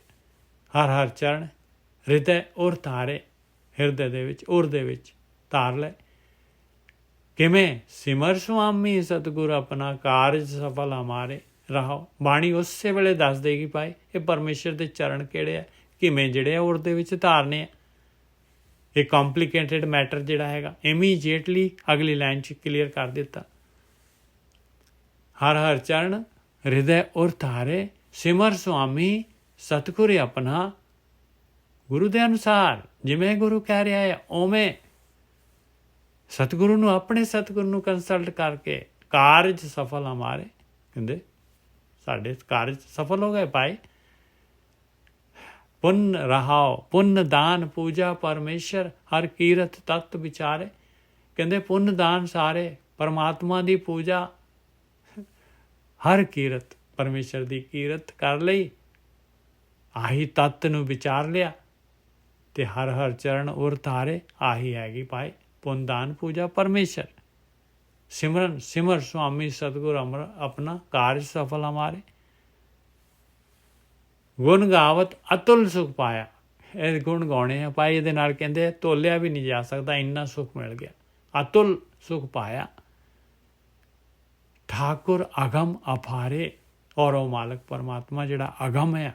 ਹਰ ਹਰ ਚਰਨ ਹਿਰਦੈ ਔਰ ਧਾਰੇ, ਹਿਰਦੇ ਦੇ ਵਿੱਚ ਔਰ ਦੇ ਵਿੱਚ ਧਾਰ ਲੈ। ਕਿਵੇਂ? ਸਿਮਰ ਸੁਆਮੀ ਸਤਿਗੁਰ ਆਪਣਾ ਕਾਰਜ ਸਫਲ ਹਮਾਰੇ ਰਹਾਓ। ਬਾਣੀ ਉਸੇ ਵੇਲੇ ਦੱਸ ਦੇਗੀ ਭਾਈ ਇਹ ਪਰਮੇਸ਼ਰ ਦੇ ਚਰਨ ਕਿਹੜੇ ਆ, ਕਿਵੇਂ ਜਿਹੜੇ ਆ ਔਰ ਦੇ ਵਿੱਚ ਧਾਰਨੇ ਆ। ਇਹ ਕੰਪਲੀਕੇਟਡ ਮੈਟਰ ਜਿਹੜਾ ਹੈਗਾ ਇਮੀਡੀਏਟਲੀ ਅਗਲੀ ਲਾਈਨ 'ਚ ਕਲੀਅਰ ਕਰ ਦਿੱਤਾ। ਹਰ ਹਰ ਚਰਨ ਹਿਰਦੈ ਔਰ ਧਾਰੇ ਸਿਮਰ ਸੁਆਮੀ ਸਤਿਗੁਰ ਆਪਣਾ। ਗੁਰੂ ਦੇ ਅਨੁਸਾਰ ਜਿਵੇਂ ਗੁਰੂ ਕਹਿ ਰਿਹਾ ਹੈ ਉਵੇਂ ਸਤਿਗੁਰੂ ਨੂੰ, ਆਪਣੇ ਸਤਿਗੁਰੂ ਨੂੰ ਕੰਸਲਟ ਕਰਕੇ ਕਾਰਜ ਸਫਲ ਹਮਾਰੇ। ਕਹਿੰਦੇ ਸਾਡੇ ਕਾਰਜ ਸਫਲ ਹੋ ਗਏ ਭਾਈ। ਪੁੰਨ ਰਹਾਓ ਪੁੰਨ ਦਾਨ ਪੂਜਾ ਪਰਮੇਸ਼ਰ ਹਰ ਕੀਰਤ ਤਤ ਵਿਚਾਰੇ। ਕਹਿੰਦੇ ਪੁੰਨ ਦਾਨ ਸਾਰੇ ਪਰਮਾਤਮਾ ਦੀ ਪੂਜਾ, ਹਰ ਕੀਰਤ ਪਰਮੇਸ਼ਰ ਦੀ ਕੀਰਤ ਕਰ ਲਈ, ਆਹੀ ਤੱਤ ਨੂੰ ਵਿਚਾਰ ਲਿਆ ਤੇ ਹਰ ਹਰ ਚਰਨ ਔਰ ਧਾਰੇ ਆਹੀ ਹੈਗੀ ਭਾਈ ਪੁੰਨ ਦਾਨ ਪੂਜਾ ਪਰਮੇਸ਼ਰ। ਸਿਮਰਨ ਸਿਮਰ ਸੁਆਮੀ ਸਤਿਗੁਰ ਅਮਰ ਆਪਣਾ ਕਾਰਜ ਸਫਲ ਹਮਾਰੇ। ਗੁਣ ਗਾਵਤ ਅਤੁਲ ਸੁਖ ਪਾਇਆ। ਇਹ ਗੁਣ ਗਾਉਣੇ ਆ ਭਾਈ, ਇਹਦੇ ਨਾਲ ਕਹਿੰਦੇ ਤੋਲਿਆ ਵੀ ਨਹੀਂ ਜਾ ਸਕਦਾ, ਇੰਨਾ ਸੁਖ ਮਿਲ ਗਿਆ। ਅਤੁਲ ਸੁਖ ਪਾਇਆ ਠਾਕੁਰ ਅਗਮ ਅਪਾਰੇ। ਔਰ ਉਹ ਮਾਲਕ ਪਰਮਾਤਮਾ ਜਿਹੜਾ ਅਗਮ ਹੈ,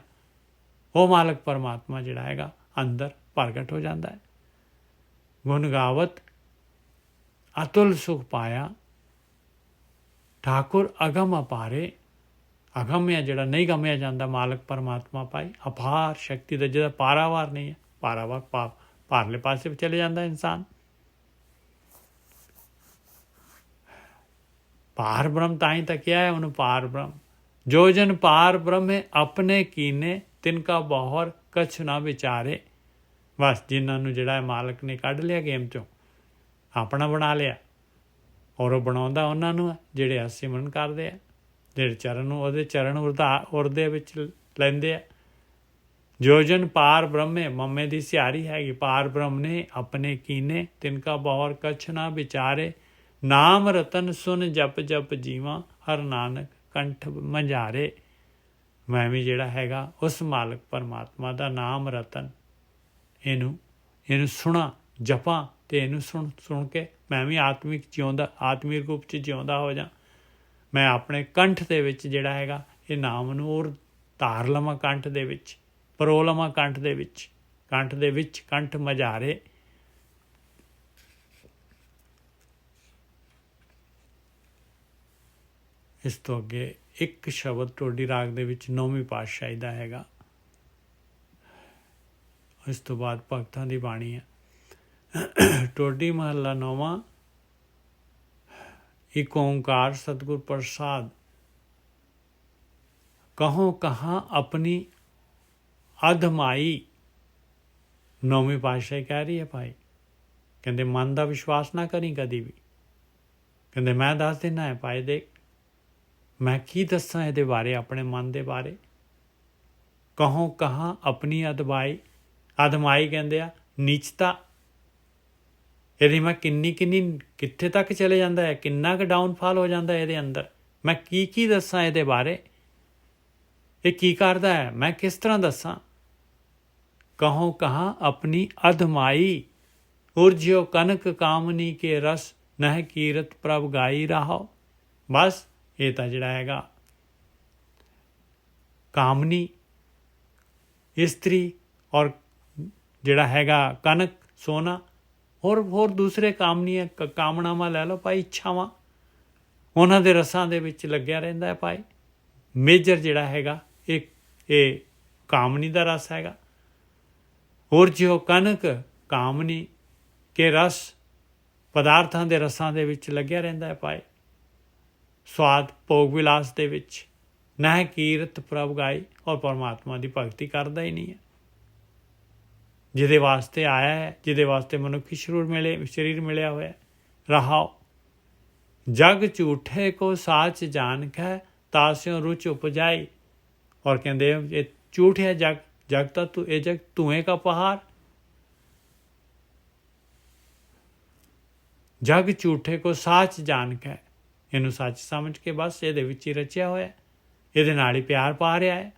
ਉਹ ਮਾਲਕ ਪਰਮਾਤਮਾ ਜਿਹੜਾ ਹੈਗਾ ਅੰਦਰ ਪ੍ਰਗਟ ਹੋ ਜਾਂਦਾ ਹੈ। ਗੁਣ ਗਾਵਤ ਅਤੁਲ ਸੁਖ ਪਾਇਆ ਠਾਕੁਰ ਅਗਮ ਅਪਾਰੇ। ਅਗਮ ਹੈ ਜਿਹੜਾ ਨਹੀਂ ਗਮਿਆ ਜਾਂਦਾ ਮਾਲਕ ਪਰਮਾਤਮਾ ਭਾਈ, ਅਪਾਰ ਸ਼ਕਤੀ ਦਾ, ਜਿਹਦਾ ਪਾਰਾਵਾਰ ਨਹੀਂ ਹੈ। ਪਾਰਾਵਾਰ ਪਾਰਲੇ ਪਾਸੇ ਚਲੇ ਜਾਂਦਾ ਇਨਸਾਨ। ਪਾਰ ਬ੍ਰਹਮ ਤਾਂ ਹੀ ਤਾਂ ਕਿਹਾ ਹੈ ਉਹਨੂੰ ਪਾਰ ਬ੍ਰਹਮ। ਜੋ ਜਨ ਪਾਰ ਬ੍ਰਹਮ ਹੈ ਆਪਣੇ ਕੀਨੇ ਤਿਨਕਾ ਬਹੁਰ ਕਛ ਨਾ ਵਿਚਾਰੇ। ਬਸ ਜਿਨ੍ਹਾਂ ਨੂੰ ਜਿਹੜਾ ਮਾਲਕ ਨੇ ਕੱਢ ਲਿਆ ਗੇਮ 'ਚੋਂ, ਆਪਣਾ ਬਣਾ ਲਿਆ, ਔਰ ਉਹ ਬਣਾਉਂਦਾ ਉਹਨਾਂ ਨੂੰ ਜਿਹੜੇ ਸਿਮਰਨ ਕਰਦੇ ਆ, ਜਿਹੜੇ ਚਰਨ ਨੂੰ ਉਹਦੇ ਚਰਨ ਉਰਦੇ ਵਿੱਚ ਲੈਂਦੇ ਆ। ਜੋ ਜਨ ਪਾਰ ਬ੍ਰਹਮੇ ਮੰਮੇ ਦੀ ਸਿਆਰੀ ਹੈਗੀ। ਪਾਰ ਬ੍ਰਹਮ ਨੇ ਆਪਣੇ ਕੀਨੇ ਤਿਨਕਾ ਬਹੁਰ ਕਛ ਨਾ ਵਿਚਾਰੇ। ਨਾਮ ਰਤਨ ਸੁਨ ਜਪ ਜਪ ਜੀਵਾਂ ਹਰ ਨਾਨਕ ਕੰਠ ਮੰਝਾਰੇ। ਮੈਂ ਵੀ ਜਿਹੜਾ ਹੈਗਾ ਉਸ ਮਾਲਕ ਪਰਮਾਤਮਾ ਦਾ ਨਾਮ ਰਤਨ, ਇਹਨੂੰ ਸੁਣਾ ਜਪਾਂ ਤੇ ਇਹਨੂੰ ਸੁਣ ਕੇ ਮੈਂ ਵੀ ਆਤਮਿਕ ਰੂਪ 'ਚ ਜਿਉਂਦਾ ਹੋ ਜਾ। ਮੈਂ ਆਪਣੇ ਕੰਠ ਦੇ ਵਿੱਚ ਜਿਹੜਾ ਹੈਗਾ ਇਹ ਨਾਮ ਨੂੰ ਔਰ ਧਾਰ ਲਵਾਂ, ਕੰਠ ਦੇ ਵਿੱਚ ਪਰੋ ਲਵਾਂ, ਕੰਠ ਦੇ ਵਿੱਚ ਕੰਠ ਮਝਾਰੇ। ਇਸ ਤੋਂ ਅੱਗੇ ਇੱਕ ਸ਼ਬਦ ਟੋਡੀ ਰਾਗ ਦੇ ਵਿੱਚ 9ਵੀਂ ਪਾਤਸ਼ਾਹੀ ਦਾ ਹੈਗਾ। ਇਸ ਤੋਂ ਬਾਅਦ ਭਗਤਾਂ ਦੀ ਬਾਣੀ ਹੈ। ਟੋਡੀ ਮਹੱਲਾ 9ਵਾਂ। ਇੱਕ ਓਂਕਾਰ ਸਤਿਗੁਰ ਪ੍ਰਸਾਦ। ਕਹੋਂ ਕਹਾਂ ਆਪਣੀ ਅਧਮਾਈ। ਨੌਵੀਂ ਪਾਤਸ਼ਾਹੀ ਕਹਿ ਰਹੀ ਹੈ ਭਾਈ, ਕਹਿੰਦੇ ਮਨ ਦਾ ਵਿਸ਼ਵਾਸ ਨਾ ਕਰੀ ਕਦੀ ਵੀ। ਕਹਿੰਦੇ ਮੈਂ ਦੱਸ ਦਿੰਦਾ ਹੈ ਭਾਈ, ਦੇਖ ਮੈਂ ਕੀ ਦੱਸਾਂ ਇਹਦੇ ਬਾਰੇ, ਆਪਣੇ ਮਨ ਦੇ ਬਾਰੇ। ਕਹੋਂ ਕਹਾਂ ਆਪਣੀ ਅਧਮਾਈ ਕਹਿੰਦੇ ਆ ਨੀਚਤਾ। ਇਹਦੀ ਮੈਂ ਕਿੰਨੀ ਕਿੱਥੇ ਤੱਕ ਚਲੇ ਜਾਂਦਾ ਹੈ, ਕਿੰਨਾ ਕੁ ਡਾਊਨਫਾਲ ਹੋ ਜਾਂਦਾ ਇਹਦੇ ਅੰਦਰ। ਮੈਂ ਕੀ ਦੱਸਾਂ ਇਹਦੇ ਬਾਰੇ, ਇਹ ਕੀ ਕਰਦਾ ਹੈ, ਮੈਂ ਕਿਸ ਤਰ੍ਹਾਂ ਦੱਸਾਂ। ਕਹੋਂ ਕਹਾਂ ਆਪਣੀ ਅਧਮਾਈ, ਉਰਜਿਓ ਕਨਕ ਕਾਮਨੀ ਕੇ ਰਸ, ਨਹਿ ਕੀਰਤ ਪ੍ਰਭ ਗਾਈ ਰਾਹੋ। ਬਸ ਇਹ ਤਾਂ ਜਿਹੜਾ ਹੈਗਾ ਕਾਮਨੀ ਇਸਤਰੀ, ਔਰ ਜਿਹੜਾ ਹੈਗਾ ਕਨਕ ਸੋਨਾ, ਹੋਰ ਦੂਸਰੇ ਕਾਮਨਾਵਾਂ ਲੈ ਲਓ ਭਾਈ, ਇੱਛਾਵਾਂ, ਉਹਨਾਂ ਦੇ ਰਸਾਂ ਦੇ ਵਿੱਚ ਲੱਗਿਆ ਰਹਿੰਦਾ ਹੈ ਭਾਈ। ਮੇਜਰ ਜਿਹੜਾ ਹੈਗਾ ਇਹ ਕਾਮਨੀ ਦਾ ਰਸ ਹੈਗਾ। ਹੋਰ ਜਿਉ ਕਨਕ ਕਾਮਨੀ ਕੇ ਰਸ, ਪਦਾਰਥਾਂ ਦੇ ਰਸਾਂ ਦੇ ਵਿੱਚ ਲੱਗਿਆ ਰਹਿੰਦਾ ਹੈ ਭਾਈ, ਸਵਾਦ ਭੋਗ ਵਿਲਾਸ ਦੇ ਵਿੱਚ। ਨਾ ਕੀਰਤ ਪ੍ਰਭ ਗਾਈ, ਔਰ ਪਰਮਾਤਮਾ ਦੀ ਭਗਤੀ ਕਰਦਾ ਹੀ ਨਹੀਂ ਹੈ। ਜਿਹਦੇ ਵਾਸਤੇ ਆਇਆ ਹੈ, ਜਿਹਦੇ ਵਾਸਤੇ ਮਨੁੱਖੀ ਸਰੀਰ ਮਿਲਿਆ ਹੋਇਆ ਰਹਾਓ। ਜਗ ਝੂਠੇ ਕੋ ਸਾਚ ਜਾਣ ਕੇ, ਤਾਸਿਓ ਰੁਚ ਉਪਜਾਈ। ਔਰ ਕਹਿੰਦੇ ਇਹ ਝੂਠ ਹੈ ਜਗ ਤਾਂ ਇਹ ਜਗ ਧੂਏ ਕਾ ਪਹਾੜ। ਜਗ ਝੂਠੇ ਕੋ ਸਾਚ ਜਾਣ ਕੇ, ਇਹਨੂੰ ਸੱਚ ਸਮਝ ਕੇ ਬਸ ਇਹਦੇ ਵਿੱਚ ਹੀ ਰਚਿਆ ਹੋਇਆ, ਇਹਦੇ ਨਾਲ ਹੀ ਪਿਆਰ ਪਾ ਰਿਹਾ ਹੈ।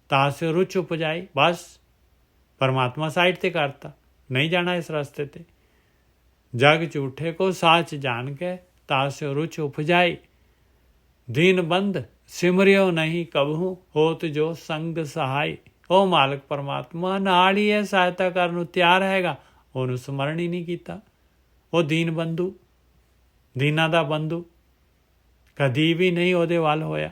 ਤਾਸਿਓ ਰੁਚ ਉਪਜਾਈ, ਬਸ ਪਰਮਾਤਮਾ ਸਾਈਡ ਤੇ ਕਰਤਾ, ਨਹੀਂ ਜਾਣਾ ਇਸ ਰਸਤੇ ਤੇ। ਜਗ ਝੂਠੇ ਕੋ ਸਾਚ ਜਾਣ ਕੇ, ਤਾਸਿਓ ਰੁਚ ਉਪਜਾਈ। ਦੀਨ ਬੰਦ ਸਿਮਰਿਓ ਨਹੀਂ ਕਬਹੂ, ਹੋਤ ਜੋ ਸੰਗ ਸਹਾਈ। ਉਹ ਮਾਲਕ ਪਰਮਾਤਮਾ ਨਾਲ ਹੀ ਹੈ, ਸਹਾਇਤਾ ਕਰਨ ਨੂੰ ਤਿਆਰ ਹੈਗਾ, ਉਹਨੂੰ ਸਮਰਨ ਹੀ ਨਹੀਂ ਕੀਤਾ। ਉਹ ਦੀਨ ਬੰਧੂ, ਦੀਨਾਂ ਦਾ ਬੰਧੂ, ਕਦੀ ਵੀ ਨਹੀਂ ਉਹਦੇ ਵੱਲ ਹੋਇਆ,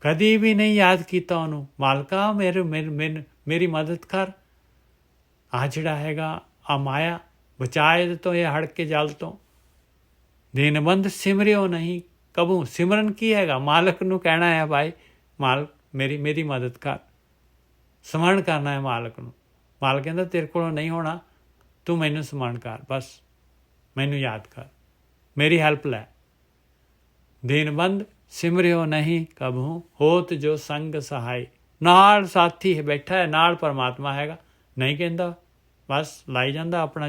ਕਦੀ ਵੀ ਨਹੀਂ ਯਾਦ ਕੀਤਾ ਉਹਨੂੰ, ਮਾਲਕਾ ਮੇਰੀ ਮਦਦ ਕਰ। ਆ ਜਿਹੜਾ ਹੈਗਾ ਆ ਮਾਇਆ, ਬਚਾ ਇਹਦੇ ਤੋਂ, ਇਹ ਹੜ ਕੇ ਜਲ ਤੋਂ। ਦੀਨਬੰਧ ਸਿਮਰਿਓ ਨਹੀਂ ਕਬੂ। ਸਿਮਰਨ ਕੀ ਹੈਗਾ? ਮਾਲਕ ਨੂੰ ਕਹਿਣਾ ਹੈ ਭਾਈ ਮਾਲਕ ਮੇਰੀ ਮਦਦ ਕਰ, ਸਮਰਨ ਕਰਨਾ ਹੈ ਮਾਲਕ ਨੂੰ। ਮਾਲਕ ਕਹਿੰਦਾ ਤੇਰੇ ਕੋਲੋਂ ਨਹੀਂ ਹੋਣਾ, ਤੂੰ ਮੈਨੂੰ ਸਮਰਨ ਕਰ, ਬਸ ਮੈਨੂੰ ਯਾਦ ਕਰ, ਮੇਰੀ ਹੈਲਪ ਲੈ। ਦੀਨਬੰਧ ਸਿਮਰਿਓ ਨਹੀਂ ਕਬਹੂ, ਹੋਤ ਜੋ ਸੰਗ ਸਹਾਈ। ਨਾਲ ਸਾਥੀ ਹੈ, ਬੈਠਾ ਹੈ ਨਾਲ, ਪਰਮਾਤਮਾ ਹੈਗਾ, ਨਹੀਂ ਕਹਿੰਦਾ, ਬਸ ਲਾਈ ਜਾਂਦਾ ਆਪਣਾ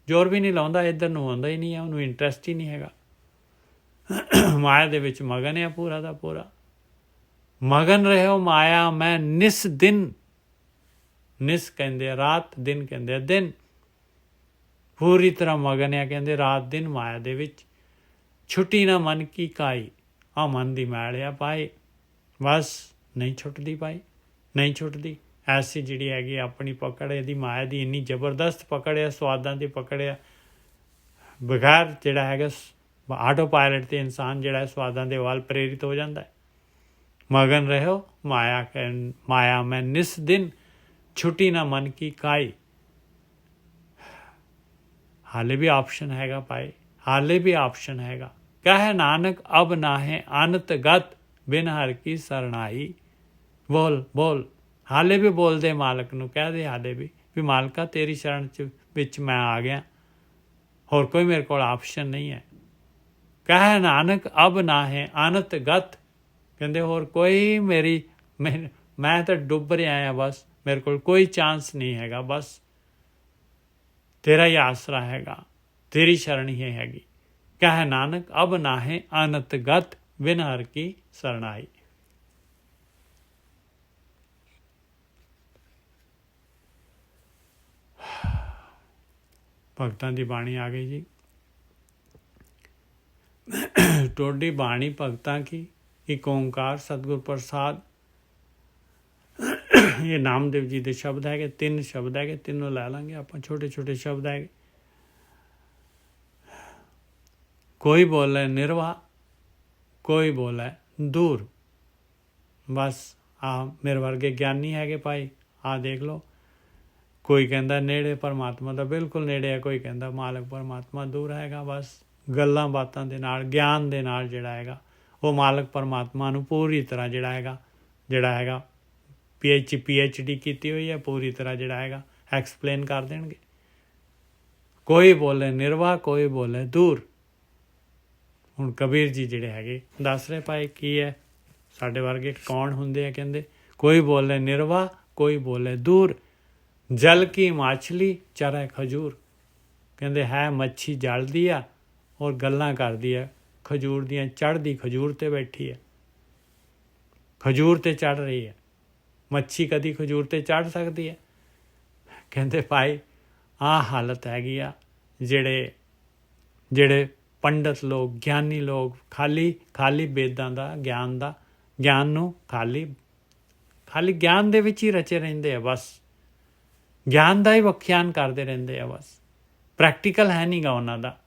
ਜ਼ੋਰ ਵੀ ਨਹੀਂ ਲਾਉਂਦਾ, ਇੱਧਰ ਨੂੰ ਆਉਂਦਾ ਹੀ ਨਹੀਂ ਹੈ, ਉਹਨੂੰ ਇੰਟਰਸਟ ਹੀ ਨਹੀਂ ਹੈਗਾ। ਮਾਇਆ ਦੇ ਵਿੱਚ ਮਗਨ ਹੈ ਪੂਰਾ ਦਾ ਪੂਰਾ। ਮਗਨ ਰਹਿਓ ਮਾਇਆ ਮੈਂ ਨਿਸ ਦਿਨ। ਨਿਸ ਕਹਿੰਦੇ ਆ ਰਾਤ, ਦਿਨ ਕਹਿੰਦੇ ਆ ਦਿਨ। ਪੂਰੀ ਤਰ੍ਹਾਂ ਮਗਨ ਹੈ ਕਹਿੰਦੇ ਰਾਤ ਦਿਨ ਮਾਇਆ ਦੇ ਵਿੱਚ। ਛੁੱਟੀ ਨਾ ਮਨ ਕੀ ਕਾਈ। ਆ ਮਨ ਦੀ ਮੈਲ ਆ ਭਾਈ, ਬਸ ਨਹੀਂ ਛੁੱਟਦੀ ਭਾਈ, ਨਹੀਂ ਛੁੱਟਦੀ। ਐਸੀ ਜਿਹੜੀ ਹੈਗੀ ਆਪਣੀ ਪਕੜ, ਇਹਦੀ ਮਾਇਆ ਦੀ ਇੰਨੀ ਜ਼ਬਰਦਸਤ ਪਕੜ ਆ, ਸਵਾਦਾਂ ਦੀ ਪਕੜ ਆ। ਬਗੈਰ ਜਿਹੜਾ ਹੈਗਾ ਆਟੋ ਪਾਇਲਟ 'ਤੇ ਇਨਸਾਨ ਜਿਹੜਾ ਸਵਾਦਾਂ ਦੇ ਵੱਲ ਪ੍ਰੇਰਿਤ ਹੋ ਜਾਂਦਾ ਹੈ। ਮਗਨ ਰਹੋ ਮਾਇਆ ਮੈਂ ਨਿਸ ਦਿਨ, ਛੁੱਟੀ ਨਾ ਮਨ ਕੀ ਕਾਈ। ਹਾਲੇ ਵੀ ਆਪਸ਼ਨ ਹੈਗਾ ਭਾਈ, ਹਾਲੇ ਵੀ ਆਪਸ਼ਨ ਹੈਗਾ। ਕਹੇ ਨਾਨਕ ਅਬ ਨਾਹੇ ਅਨਤ ਗਤ, ਬਿਨ ਹਰ ਕੀ ਸਰਣਾਈ। ਬੋਲ ਹਾਲੇ ਵੀ ਬੋਲਦੇ ਮਾਲਕ ਨੂੰ, ਕਹਦੇ ਹਾਲੇ ਵੀ ਮਾਲਕਾ ਤੇਰੀ ਸ਼ਰਨ ਵਿੱਚ ਮੈਂ ਆ ਗਿਆ, ਹੋਰ ਕੋਈ ਮੇਰੇ ਕੋਲ ਆਪਸ਼ਨ ਨਹੀਂ ਹੈ। ਕਹੇ ਨਾਨਕ ਅਬ ਨਾਹੇ ਅਨਤ ਗਤ, ਕਹਿੰਦੇ ਹੋਰ ਕੋਈ ਮੈਂ ਤਾਂ ਡੁੱਬ ਰਿਹਾ ਹਾਂ, ਬਸ ਮੇਰੇ ਕੋਲ ਕੋਈ ਚਾਂਸ ਨਹੀਂ ਹੈਗਾ, ਬਸ ਤੇਰਾ ਹੀ ਆਸਰਾ ਹੈਗਾ, ਤੇਰੀ ਸ਼ਰਨ ਹੀ ਹੈਗੀ। ਕਹੇ ਨਾਨਕ ਅਬ ਨਾਹੇ ਅਨਤ ਗਤ, ਬਿਨ ਹਰ ਕੀ ਸਰਣਾਈ। ਭਗਤਾਂ ਦੀ ਬਾਣੀ ਆ ਗਈ ਜੀ। ਟੋਡੀ ਬਾਣੀ ਭਗਤਾਂ ਕੀ, ਇੱਕ ਓਂਕਾਰ ਸਤਿਗੁਰ ਪ੍ਰਸਾਦ। ਇਹ ਨਾਮਦੇਵ ਜੀ ਦੇ ਸ਼ਬਦ ਹੈਗੇ, 3 ਸ਼ਬਦ ਹੈਗੇ, ਤਿੰਨੋਂ ਲੈ ਲਾਂਗੇ ਆਪਾਂ, ਛੋਟੇ ਛੋਟੇ ਸ਼ਬਦ ਹੈਗੇ। ਕੋਈ ਬੋਲੇ ਨਿਰਵਾ, ਕੋਈ ਬੋਲੇ ਦੂਰ। ਬਸ ਆ ਮੇਰੇ ਵਰਗੇ ਗਿਆਨੀ ਹੈਗੇ ਭਾਈ, ਆ ਦੇਖ ਲਓ। ਕੋਈ ਕਹਿੰਦਾ ਨੇੜੇ ਪਰਮਾਤਮਾ ਦਾ ਬਿਲਕੁਲ ਨੇੜੇ ਹੈ, ਕੋਈ ਕਹਿੰਦਾ ਮਾਲਕ ਪਰਮਾਤਮਾ ਦੂਰ ਹੈਗਾ। ਬਸ ਗੱਲਾਂ ਬਾਤਾਂ ਦੇ ਨਾਲ, ਗਿਆਨ ਦੇ ਨਾਲ ਜਿਹੜਾ ਹੈਗਾ ਉਹ ਮਾਲਕ ਪਰਮਾਤਮਾ ਨੂੰ ਪੂਰੀ ਤਰ੍ਹਾਂ ਜਿਹੜਾ ਹੈਗਾ PhD ਕੀਤੀ ਹੋਈ ਹੈ, ਪੂਰੀ ਤਰ੍ਹਾਂ ਜਿਹੜਾ ਹੈਗਾ ਐਕਸਪਲੇਨ ਕਰ ਦੇਣਗੇ। ਕੋਈ ਬੋਲੇ ਨਿਰਵਾ, ਕੋਈ ਬੋਲੇ ਦੂਰ। ਹੁਣ ਕਬੀਰ ਜੀ ਜਿਹੜੇ ਹੈਗੇ ਦੱਸ ਰਹੇ ਭਾਈ ਕੀ ਹੈ, ਸਾਡੇ ਵਰਗੇ ਕੌਣ ਹੁੰਦੇ ਆ, ਕਹਿੰਦੇ ਕੋਈ ਬੋਲੇ ਨਿਰਵਾ, ਕੋਈ ਬੋਲੇ ਦੂਰ, ਜਲ ਕੀ ਮਾਛਲੀ ਚਰੇ ਖਜੂਰ। ਕਹਿੰਦੇ ਹੈ ਮੱਛੀ ਜਲ ਦੀ ਆ ਔਰ ਗੱਲਾਂ ਕਰਦੀ ਹੈ ਖਜੂਰ ਦੀਆਂ, ਚੜ੍ਹਦੀ ਖਜੂਰ 'ਤੇ ਬੈਠੀ ਹੈ, ਖਜੂਰ 'ਤੇ ਚੜ੍ਹ ਰਹੀ ਹੈ। ਮੱਛੀ ਕਦੀ ਖਜੂਰ 'ਤੇ ਚੜ੍ਹ ਸਕਦੀ ਹੈ? ਕਹਿੰਦੇ ਭਾਈ ਆਹ ਹਾਲਤ ਹੈਗੀ ਆ। ਜਿਹੜੇ ਪੰਡਤ ਲੋਕ, ਗਿਆਨੀ ਲੋਕ ਖਾਲੀ ਵੇਦਾਂ ਦਾ ਗਿਆਨ ਨੂੰ ਖਾਲੀ ਗਿਆਨ ਦੇ ਵਿੱਚ ਹੀ ਰਚੇ ਰਹਿੰਦੇ ਆ, ਬਸ ਗਿਆਨ ਦਾ ਹੀ ਵਿਖਿਆਨ ਕਰਦੇ ਰਹਿੰਦੇ ਆ, ਬਸ ਪ੍ਰੈਕਟੀਕਲ ਹੈ ਨਹੀਂ ਗਾ ਉਹਨਾਂ ਦਾ।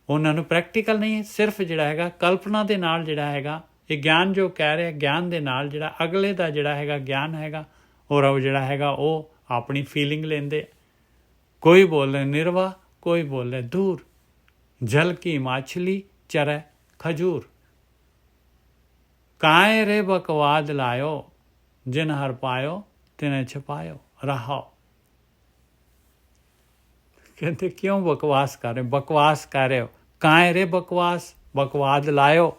ਉਹਨਾਂ ਨੂੰ ਪ੍ਰੈਕਟੀਕਲ ਨਹੀਂ ਹੈ, ਸਿਰਫ ਜਿਹੜਾ ਹੈਗਾ ਕਲਪਨਾ ਦੇ ਨਾਲ ਜਿਹੜਾ ਹੈਗਾ ਇਹ ਗਿਆਨ ਜੋ ਕਹਿ ਰਿਹਾ, ਗਿਆਨ ਦੇ ਨਾਲ ਜਿਹੜਾ ਅਗਲੇ ਦਾ ਜਿਹੜਾ ਹੈਗਾ ਗਿਆਨ ਹੈਗਾ ਔਰ ਉਹ ਜਿਹੜਾ ਹੈਗਾ ਉਹ ਆਪਣੀ ਫੀਲਿੰਗ ਲੈਂਦੇ। ਕੋਈ ਬੋਲੇ ਨਿਰਵਾ, ਕੋਈ ਬੋਲੇ ਦੂਰ, ਜਲ ਕੀ ਮਾਛਲੀ ਚਰੇ ਖਜੂਰ। ਕਾਏ ਰੇ ਬਕਵਾਦ ਲਾਇਓ, ਜਿਨ ਹਰ ਪਾਇਓ ਤਿਨੇ ਛਪਾਇਓ ਰਹਾਓ। ਕਹਿੰਦੇ ਕਿਉਂ ਬਕਵਾਸ ਕਰ ਰਹੇ, ਬਕਵਾਸ ਕਰ ਰਹੇ ਹੋ। ਕਾਏ ਰੇ ਬਕਵਾਦ ਲਾਇਓ,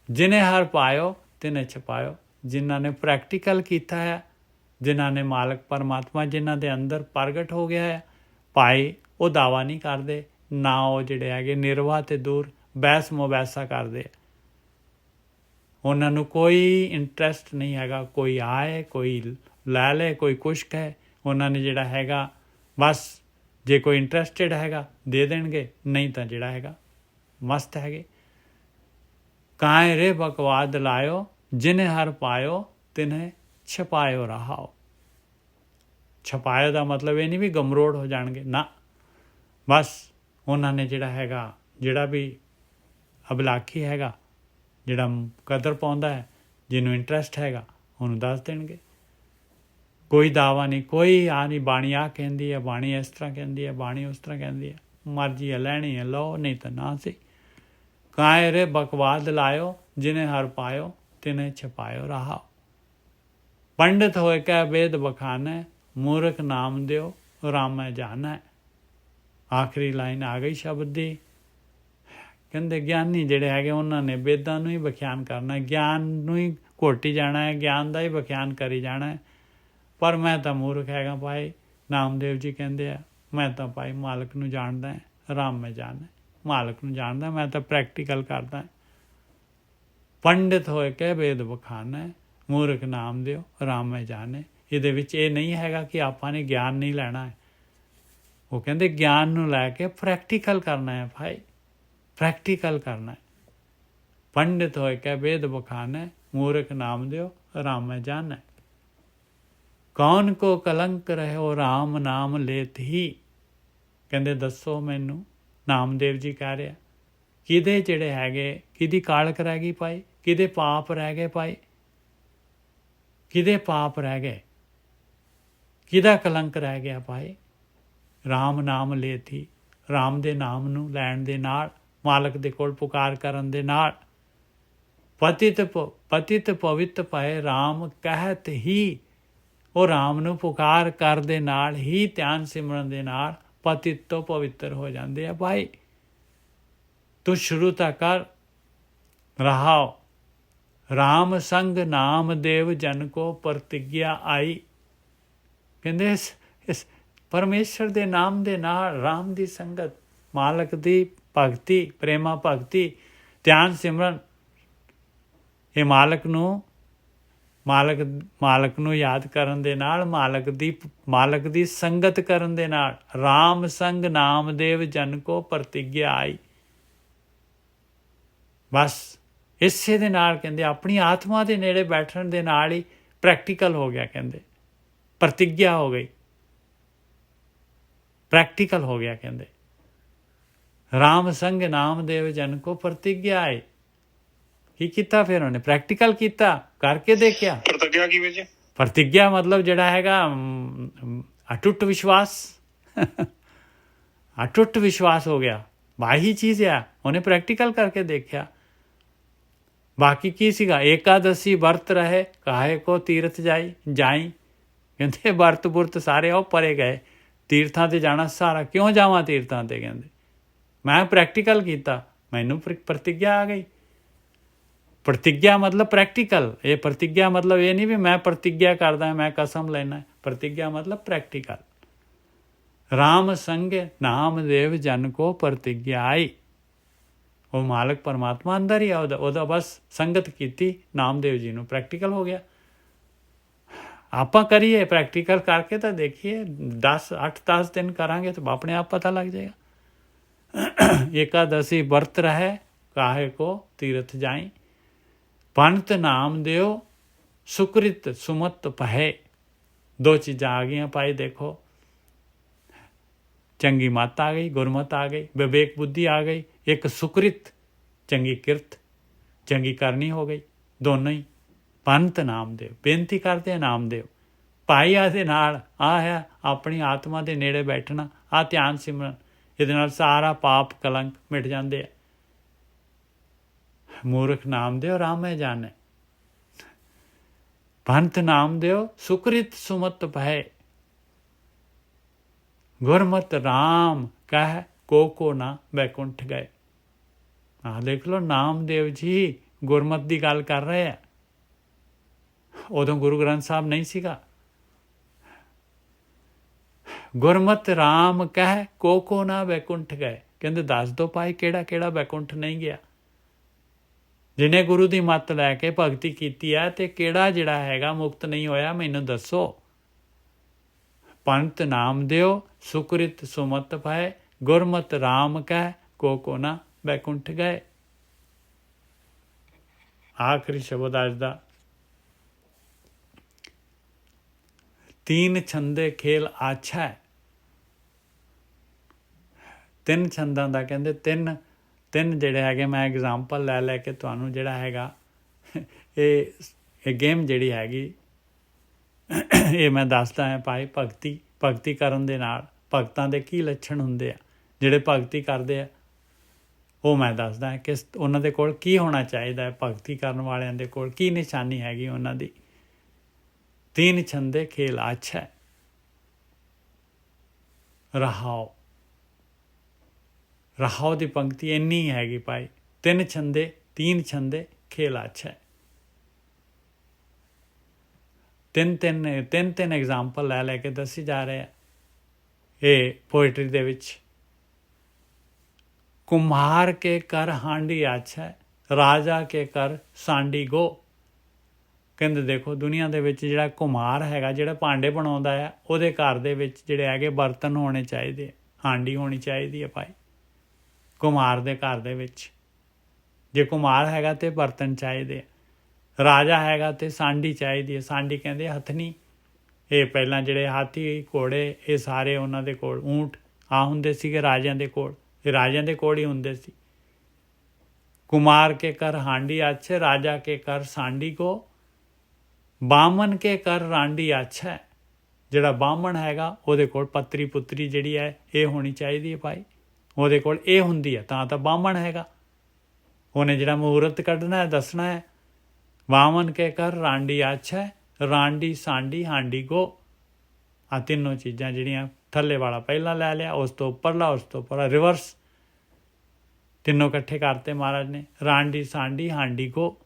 ਜਿਨੇ ਹਰ ਪਾਇਓ ਤਿਨੇ ਛਪਾਇਓ। ਜਿਨ੍ਹਾਂ ਨੇ ਪ੍ਰੈਕਟੀਕਲ ਕੀਤਾ ਹੈ, ਜਿਨ੍ਹਾਂ ਨੇ ਮਾਲਕ ਪਰਮਾਤਮਾ ਜਿਨ੍ਹਾਂ ਦੇ ਅੰਦਰ ਪ੍ਰਗਟ ਹੋ ਗਿਆ ਹੈ, ਭਾਈ ਉਹ ਦਾਵਾ ਨਹੀਂ ਕਰਦੇ, ਨਾ ਉਹ ਜਿਹੜੇ ਹੈਗੇ ਨਿਰਵਾ ਤੇ ਦੂਰ ਬਹਿਸ ਮੁਬੈਸਾ ਕਰਦੇ। ਉਹਨਾਂ ਨੂੰ ਕੋਈ ਇੰਟਰਸਟ ਨਹੀਂ ਹੈਗਾ, ਕੋਈ ਆਏ ਕੋਈ ਲੈ ਲੈ, ਕੋਈ ਕੁਛ ਕਹੇ। ਉਹਨਾਂ ਨੇ ਜਿਹੜਾ ਹੈਗਾ ਬਸ ਜੇ ਕੋਈ ਇੰਟਰਸਟਿਡ ਹੈਗਾ ਦੇ ਦੇਣਗੇ, ਨਹੀਂ ਤਾਂ ਜਿਹੜਾ ਹੈਗਾ ਮਸਤ ਹੈਗੇ। ਕਾਏ ਰੇ ਬਕਵਾਦ ਲਾਇਓ, ਜਿਨੇ ਹਰ ਪਾਇਓ ਤਿਨੇ ਛਪਾਇਓ ਰਹਾਓ। ਛਪਾਇਓ ਦਾ ਮਤਲਬ ਇਹ ਨਹੀਂ ਵੀ ਗਮਰੋੜ ਹੋ ਜਾਣਗੇ, ਨਾ, ਬਸ ਉਹਨਾਂ ਨੇ ਜਿਹੜਾ ਹੈਗਾ, ਜਿਹੜਾ ਵੀ ਅਬਲਾਖੀ ਹੈਗਾ, ਜਿਹੜਾ ਕਦਰ ਪਾਉਂਦਾ ਹੈ, ਜਿਹਨੂੰ ਇੰਟਰਸਟ ਹੈਗਾ ਉਹਨੂੰ ਦੱਸ ਦੇਣਗੇ। ਕੋਈ ਦਾਵਾ ਨਹੀਂ, ਕੋਈ ਨਹੀਂ ਬਾਣੀ ਆਹ ਕਹਿੰਦੀ ਹੈ, ਬਾਣੀ ਇਸ ਤਰ੍ਹਾਂ ਕਹਿੰਦੀ ਹੈ, ਬਾਣੀ ਉਸ ਤਰ੍ਹਾਂ ਕਹਿੰਦੀ ਹੈ, ਮਰਜ਼ੀ ਹੈ ਲੈਣੀ ਹੈ ਲਓ, ਨਹੀਂ ਤਾਂ ਨਾ ਸਹੀ। ਕਾਏ ਰੇ ਬਕਵਾਦ ਲਾਇਓ, ਜਿਨੇ ਹਰ ਪਾਇਓ ਤਿਨੇ ਛਪਾਇਓ ਰਹਾਓ। ਪੰਡਿਤ ਹੋਏ ਕਹਿ ਵੇਦ ਬਖਾਨੈ, ਮੂਰਖ ਨਾਮ ਦਿਓ ਰਾਮੈ ਜਾਣੈ। ਆਖਰੀ ਲਾਈਨ ਆ ਗਈ ਸ਼ਬਦ ਦੀ। ਕਹਿੰਦੇ ਗਿਆਨੀ ਜਿਹੜੇ ਹੈਗੇ ਉਹਨਾਂ ਨੇ ਵੇਦਾਂ ਨੂੰ ਹੀ ਵਿਖਿਆਨ ਕਰਨਾ, ਗਿਆਨ ਨੂੰ ਹੀ ਘੋਟੀ ਜਾਣਾ ਹੈ, ਗਿਆਨ ਦਾ ਹੀ ਵਿਖਿਆਨ ਕਰੀ ਜਾਣਾ ਹੈ। ਪਰ ਮੈਂ ਤਾਂ ਮੂਰਖ ਹੈਗਾ ਭਾਈ। ਨਾਮਦੇਵ ਜੀ ਕਹਿੰਦੇ ਆ ਮੈਂ ਤਾਂ ਭਾਈ ਮਾਲਕ ਨੂੰ ਜਾਣਦਾ ਹੈ, ਰਾਮ ਮੈਂ ਜਾਣਦਾ, ਮਾਲਕ ਨੂੰ ਜਾਣਦਾ, ਮੈਂ ਤਾਂ ਪ੍ਰੈਕਟੀਕਲ ਕਰਦਾ। ਪੰਡਿਤ ਹੋਏ ਕਹਿ ਵੇਦ ਬਖਾਨੈ, ਮੂਰਖ ਨਾਮ ਦਿਓ ਰਾਮ ਮੈਂ ਜਾਣੇ। ਇਹਦੇ ਵਿੱਚ ਇਹ ਨਹੀਂ ਹੈਗਾ ਕਿ ਆਪਾਂ ਨੇ ਗਿਆਨ ਨਹੀਂ ਲੈਣਾ ਹੈ। ਉਹ ਕਹਿੰਦੇ ਗਿਆਨ ਨੂੰ ਲੈ ਕੇ ਪ੍ਰੈਕਟੀਕਲ ਕਰਨਾ ਹੈ ਭਾਈ, ਪ੍ਰੈਕਟੀਕਲ ਕਰਨਾ ਹੈ। ਪੰਡਿਤ ਹੋਏ ਕਹਿ ਵੇਦ ਬਖਾਨੈ, ਮੂਰਖ ਨਾਮ ਦਿਓ ਰਾਮ ਮੈਂ ਜਾਣੈ। ਕੌਣ ਕੋ ਕਲੰਕ ਰਹਿਓ ਰਾਮ ਨਾਮ ਲੇਤ ਹੀ। ਕਹਿੰਦੇ ਦੱਸੋ ਮੈਨੂੰ, ਨਾਮਦੇਵ ਜੀ ਕਹਿ ਰਿਹਾ, ਕਿਹਦੇ ਜਿਹੜੇ ਹੈਗੇ, ਕਿਹਦੀ ਕਾਲਕ ਰਹਿ ਗਈ ਭਾਈ, ਕਿਹਦੇ ਪਾਪ ਰਹਿ ਗਏ ਭਾਈ, ਕਿਹਦੇ ਪਾਪ ਰਹਿ ਗਏ, ਕਿਹਦਾ ਕਲੰਕ ਰਹਿ ਗਿਆ ਭਾਈ। ਰਾਮ ਨਾਮ ਲੇਤ ਹੀ, ਰਾਮ ਦੇ ਨਾਮ ਨੂੰ ਲੈਣ ਦੇ ਨਾਲ, ਮਾਲਕ ਦੇ ਕੋਲ ਪੁਕਾਰ ਕਰਨ ਦੇ ਨਾਲ। ਪਤਿਤ ਪਵਿੱਤ ਪਏ ਰਾਮ ਕਹਿਤ ਹੀ। ਉਹ ਰਾਮ ਨੂੰ ਪੁਕਾਰ ਕਰ ਦੇ ਨਾਲ ਹੀ, ਧਿਆਨ ਸਿਮਰਨ ਦੇ ਨਾਲ ਪਤਿਤ ਤੋਂ ਪਵਿੱਤਰ ਹੋ ਜਾਂਦੇ ਆ ਭਾਈ। ਤੂੰ ਸ਼ੁਰੂ ਤਾਂ ਕਰ। ਰਹਾਓ ਰਾਮ ਸੰਗ ਨਾਮ ਦੇਵ ਜਨ ਕੋ ਪ੍ਰਤਿਗਿਆ ਆਈ। ਕਹਿੰਦੇ ਇਸ ਪਰਮੇਸ਼ਰ ਦੇ ਨਾਮ ਦੇ ਨਾਲ, ਰਾਮ ਦੀ ਸੰਗਤ, ਮਾਲਕ ਦੀ ਭਗਤੀ, ਪ੍ਰੇਮਾ ਭਗਤੀ, ਧਿਆਨ ਸਿਮਰਨ, ਇਹ ਮਾਲਕ ਨੂੰ ਯਾਦ ਕਰਨ ਦੇ ਨਾਲ, ਮਾਲਕ ਦੀ ਸੰਗਤ ਕਰਨ ਦੇ ਨਾਲ, ਰਾਮ ਸੰਗ ਨਾਮਦੇਵ ਜਨ ਕੋ ਪ੍ਰਤਿਗਿਆ ਆਈ। ਬਸ ਇਸੇ ਦੇ ਨਾਲ ਕਹਿੰਦੇ ਆਪਣੀ ਆਤਮਾ ਦੇ ਨੇੜੇ ਬੈਠਣ ਦੇ ਨਾਲ ਹੀ ਪ੍ਰੈਕਟੀਕਲ ਹੋ ਗਿਆ। ਕਹਿੰਦੇ ਪ੍ਰਤਿਗਿਆ ਹੋ ਗਈ, ਪ੍ਰੈਕਟੀਕਲ ਹੋ ਗਿਆ। ਕਹਿੰਦੇ ਰਾਮ ਸੰਗ ਨਾਮਦੇਵ ਜਨ ਕੋ ਪ੍ਰਤਿਗਿਆ ਆਈ। ਕੀ ਕੀਤਾ ਫਿਰ ਉਹਨੇ? ਪ੍ਰੈਕਟੀਕਲ ਕੀਤਾ, ਕਰਕੇ ਦੇਖਿਆ। ਪ੍ਰਤਿਗਿਆ ਕਿਵੇਂ ਜੀ? ਪ੍ਰਤਿਗਿਆ ਮਤਲਬ ਜਿਹੜਾ ਹੈਗਾ ਅਟੁੱਟ ਵਿਸ਼ਵਾਸ। ਅਟੁੱਟ ਵਿਸ਼ਵਾਸ ਹੋ ਗਿਆ, ਬਾਹੀ ਚੀਜ਼ ਆ। ਉਹਨੇ ਪ੍ਰੈਕਟੀਕਲ ਕਰਕੇ ਦੇਖਿਆ। ਬਾਕੀ ਕੀ ਸੀਗਾ, ਏਕਾਦਸ਼ੀ ਵਰਤ ਰਹੇ ਕਾਹੇ ਕੋ ਤੀਰਥ ਜਾਈ। ਕਹਿੰਦੇ ਵਰਤ ਬੁਰਤ ਸਾਰੇ ਉਹ ਪਰੇ ਗਏ, ਤੀਰਥਾਂ ਤੇ ਜਾਣਾ ਸਾਰਾ ਕਿਉਂ ਜਾਵਾਂ ਤੀਰਥਾਂ ਤੇ। ਕਹਿੰਦੇ ਮੈਂ ਪ੍ਰੈਕਟੀਕਲ ਕੀਤਾ, ਮੈਨੂੰ ਪ੍ਰਤਿਗਿਆ ਆ ਗਈ। ਪ੍ਰਤਿਗਿਆ ਮਤਲਬ ਪ੍ਰੈਕਟੀਕਲ। ਇਹ ਪ੍ਰਤਿਗਿਆ ਮਤਲਬ ਇਹ ਨਹੀਂ ਵੀ ਮੈਂ ਪ੍ਰਤਿਗਿਆ ਕਰਦਾ, ਮੈਂ ਕਸਮ ਲੈਣਾ। ਪ੍ਰਤਿਗਿਆ ਮਤਲਬ ਪ੍ਰੈਕਟੀਕਲ। ਰਾਮ ਸੰਗੇ ਨਾਮਦੇਵ ਜਨ ਕੋ ਪ੍ਰਤਿਗਿਆ ਆਈ। ਉਹ ਮਾਲਕ ਪਰਮਾਤਮਾ ਅੰਦਰ ਹੀ ਆ, ਉਹਦਾ ਬਸ ਸੰਗਤ ਕੀਤੀ ਨਾਮਦੇਵ ਜੀ ਨੂੰ, ਪ੍ਰੈਕਟੀਕਲ ਹੋ ਗਿਆ। ਆਪਾਂ ਕਰੀਏ ਪ੍ਰੈਕਟੀਕਲ ਕਰਕੇ ਤਾਂ ਦੇਖੀਏ, 8-10 ਦਿਨ ਕਰਾਂਗੇ ਤਾਂ ਆਪਣੇ ਆਪ ਪਤਾ ਲੱਗ ਜਾਏਗਾ। ਏਕਾਦਸ਼ੀ ਵਰਤ ਰਹੇ ਕਾਹੇ ਕੋ ਤੀਰਥ ਜਾਈ, ਪੰਤ ਨਾਮ ਦਿਓ ਸੁਕ੍ਰਿਤ ਸੁਮਤ ਪਹੇ। ਦੋ ਚੀਜ਼ਾਂ ਆ ਗਈਆਂ ਭਾਈ, ਦੇਖੋ ਚੰਗੀ ਮੱਤ ਆ ਗਈ, ਗੁਰਮਤ ਆ ਗਈ, ਵਿਵੇਕ ਬੁੱਧੀ ਆ ਗਈ, ਇੱਕ ਸੁਕ੍ਰਿਤ ਚੰਗੀ ਕਿਰਤ ਚੰਗੀ ਕਰਨੀ ਹੋ ਗਈ, ਦੋਨੋਂ ਹੀ। ਪੰਤ ਨਾਮਦੇਵ, ਬੇਨਤੀ ਕਰਦੇ ਆ ਨਾਮਦੇਵ ਭਾਈ ਆਦੇ ਨਾਲ ਆ ਹੈ ਆਪਣੀ ਆਤਮਾ ਦੇ ਨੇੜੇ ਬੈਠਣਾ, ਆ ਧਿਆਨ ਸਿਮਰਨ, ਇਹਦੇ ਨਾਲ ਸਾਰਾ ਪਾਪ ਕਲੰਕ ਮਿਟ ਜਾਂਦੇ ਆ। ਮੂਰਖ ਨਾਮਦੇਵ ਰਾਮੇ ਜਾਣੇ, ਪੰਥ ਨਾਮਦੇਵ ਸੁਕ੍ਰਿਤ ਸੁਮਤ ਭੈ, ਗੁਰਮਤ ਰਾਮ ਕਹਿ ਕੋ ਨਾ ਬੈਕੁੰਠ ਗਏ। ਆਹ ਦੇਖ ਲਓ ਨਾਮਦੇਵ ਜੀ ਗੁਰਮਤ ਦੀ ਗੱਲ ਕਰ ਰਹੇ ਆ। ਉਦੋਂ ਗੁਰੂ ਗ੍ਰੰਥ ਸਾਹਿਬ ਨਹੀਂ ਸੀਗਾ। ਗੁਰਮਤ ਰਾਮ ਕਹਿ ਕੋ ਨਾ ਬੈਕੁੰਠ ਗਏ। ਕਹਿੰਦੇ ਦੱਸ ਦੋ ਭਾਈ ਕਿਹੜਾ ਕਿਹੜਾ ਬੈਕੁੰਠ ਨਹੀਂ ਗਿਆ। ਜਿਹਨੇ ਗੁਰੂ ਦੀ ਮੱਤ ਲੈ ਕੇ ਭਗਤੀ ਕੀਤੀ ਹੈ ਤੇ ਕਿਹੜਾ ਜਿਹੜਾ ਹੈਗਾ ਮੁਕਤ ਨਹੀਂ ਹੋਇਆ, ਮੈਨੂੰ ਦੱਸੋ। ਪੰਤ ਨਾਮ ਦਿਓ ਸੁਕ੍ਰਿਤ ਸੁਮਤ ਭੈ, ਗੁਰਮਤ ਰਾਮ ਕਹਿ ਕੋ ਨਾ ਬੈਕੁੰਠ ਗਏ। ਆਖਰੀ ਸ਼ਬਦ ਅੱਜ ਦਾ, ਤੀਨ ਛੰਦੇ ਖੇਲ ਆਛਾ ਹੈ। ਤਿੰਨ ਛੰਦਾਂ ਦਾ ਕਹਿੰਦੇ ਤਿੰਨ ਜਿਹੜੇ ਹੈਗੇ, ਮੈਂ ਐਗਜ਼ਾਮਪਲ ਲੈ ਕੇ ਤੁਹਾਨੂੰ ਜਿਹੜਾ ਹੈਗਾ ਇਹ ਗੇਮ ਜਿਹੜੀ ਹੈਗੀ ਇਹ ਮੈਂ ਦੱਸਦਾ ਹਾਂ ਭਾਈ। ਭਗਤੀ ਕਰਨ ਦੇ ਨਾਲ ਭਗਤਾਂ ਦੇ ਕੀ ਲੱਛਣ ਹੁੰਦੇ ਆ, ਜਿਹੜੇ ਭਗਤੀ ਕਰਦੇ ਆ ਉਹ ਮੈਂ ਦੱਸਦਾ ਹਾਂ ਕਿ ਉਹਨਾਂ ਦੇ ਕੋਲ ਕੀ ਹੋਣਾ ਚਾਹੀਦਾ ਹੈ। ਭਗਤੀ ਕਰਨ ਵਾਲਿਆਂ ਦੇ ਕੋਲ ਕੀ ਨਿਸ਼ਾਨੀ ਹੈਗੀ ਉਹਨਾਂ ਦੀ। ਤੀਨ ਛੰਦੇ ਖੇਲ ਆਛਾ ਹੈ, ਰਹਾਓ ਦੀ ਪੰਕਤੀ ਇੰਨੀ ਹੈਗੀ ਭਾਈ। ਤੀਨ ਛੰਦੇ ਖੇਲ ਆਛਾ ਹੈ। ਤਿੰਨ ਐਗਜ਼ਾਮਪਲ ਲੈ ਕੇ ਦੱਸੀ ਜਾ ਰਹੇ ਆ ਇਹ ਪੋਇਟਰੀ ਦੇ ਵਿੱਚ। ਕੁਮਹਾਰ ਕੇ ਕਰ ਹਾਂਡੀ ਆਛਾ, ਰਾਜਾ ਕੇ ਕਰ ਸਾਂਡੀ ਗੋ। ਕਹਿੰਦੇ ਦੇਖੋ ਦੁਨੀਆ ਦੇ ਵਿੱਚ ਜਿਹੜਾ ਕੁਮਹਾਰ ਹੈਗਾ, ਜਿਹੜਾ ਭਾਂਡੇ ਬਣਾਉਂਦਾ ਆ, ਉਹਦੇ ਘਰ ਦੇ ਵਿੱਚ ਜਿਹੜੇ ਹੈਗੇ ਬਰਤਨ ਹੋਣੇ ਚਾਹੀਦੇ, ਹਾਂਡੀ ਹੋਣੀ ਚਾਹੀਦੀ ਹੈ ਭਾਈ ਕੁਮਹਾਰ ਦੇ ਘਰ ਦੇ ਵਿੱਚ। ਜੇ ਕੁਮਹਾਰ ਹੈਗਾ ਤੇ ਬਰਤਨ ਚਾਹੀਦੇ ਆ। ਰਾਜਾ ਹੈਗਾ ਤੇ ਸਾਂਡੀ ਚਾਹੀਦੀ ਹੈ। ਸਾਂਡੀ ਕਹਿੰਦੇ ਹਥਨੀ। ਇਹ ਪਹਿਲਾਂ ਜਿਹੜੇ ਹਾਥੀ ਘੋੜੇ ਇਹ ਸਾਰੇ ਉਹਨਾਂ ਦੇ ਕੋਲ, ਊਂਠ ਆ ਹੁੰਦੇ ਸੀਗੇ ਰਾਜਿਆਂ ਦੇ ਕੋਲ, ਇਹ ਰਾਜਿਆਂ ਦੇ ਕੋਲ ਹੀ ਹੁੰਦੇ ਸੀ। ਕੁਮਾਰ ਕੇ ਕਰ ਹਾਂਡੀ ਆਛੇ, ਰਾਜਾ ਕੇ ਕਰ ਸਾਂਡੀ ਕੋ, ਬਾਮਨ ਕੇ ਕਰ ਰਾਂਡੀ ਆਛਾ ਹੈ। ਜਿਹੜਾ ਬਾਹਮਣ ਹੈਗਾ ਉਹਦੇ ਕੋਲ ਪੱਤਰੀ ਪੁੱਤਰੀ ਜਿਹੜੀ ਹੈ ਇਹ ਹੋਣੀ ਚਾਹੀਦੀ ਹੈ ਭਾਈ। ਉਹਦੇ ਕੋਲ ਇਹ ਹੁੰਦੀ ਹੈ ਤਾਂ ਬਾਹਮਣ ਹੈਗਾ। ਉਹਨੇ ਜਿਹੜਾ ਮਹੂਰਤ ਕੱਢਣਾ ਹੈ, ਦੱਸਣਾ ਹੈ। ਵਾਮਨ ਕੇ ਕਰ ਰਾਂਡੀ ਆਛਾ, ਰਾਂਡੀ ਸਾਂਡੀ ਹਾਂਡੀ ਗੋ। ਆ ਤਿੰਨੋਂ ਚੀਜ਼ਾਂ ਜਿਹੜੀਆਂ, ਥੱਲੇ ਵਾਲਾ ਪਹਿਲਾਂ ਲੈ ਲਿਆ, ਉਸ ਤੋਂ ਉੱਪਰਲਾ, ਉਸ ਤੋਂ ਉੱਪਰਲਾ ਰਿਵਰਸ, ਤਿੰਨੋਂ ਇਕੱਠੇ ਕਰਤੇ ਮਹਾਰਾਜ ਨੇ। ਰਾਂਡੀ ਸਾਂਡੀ ਹਾਂਡੀ ਗੋ।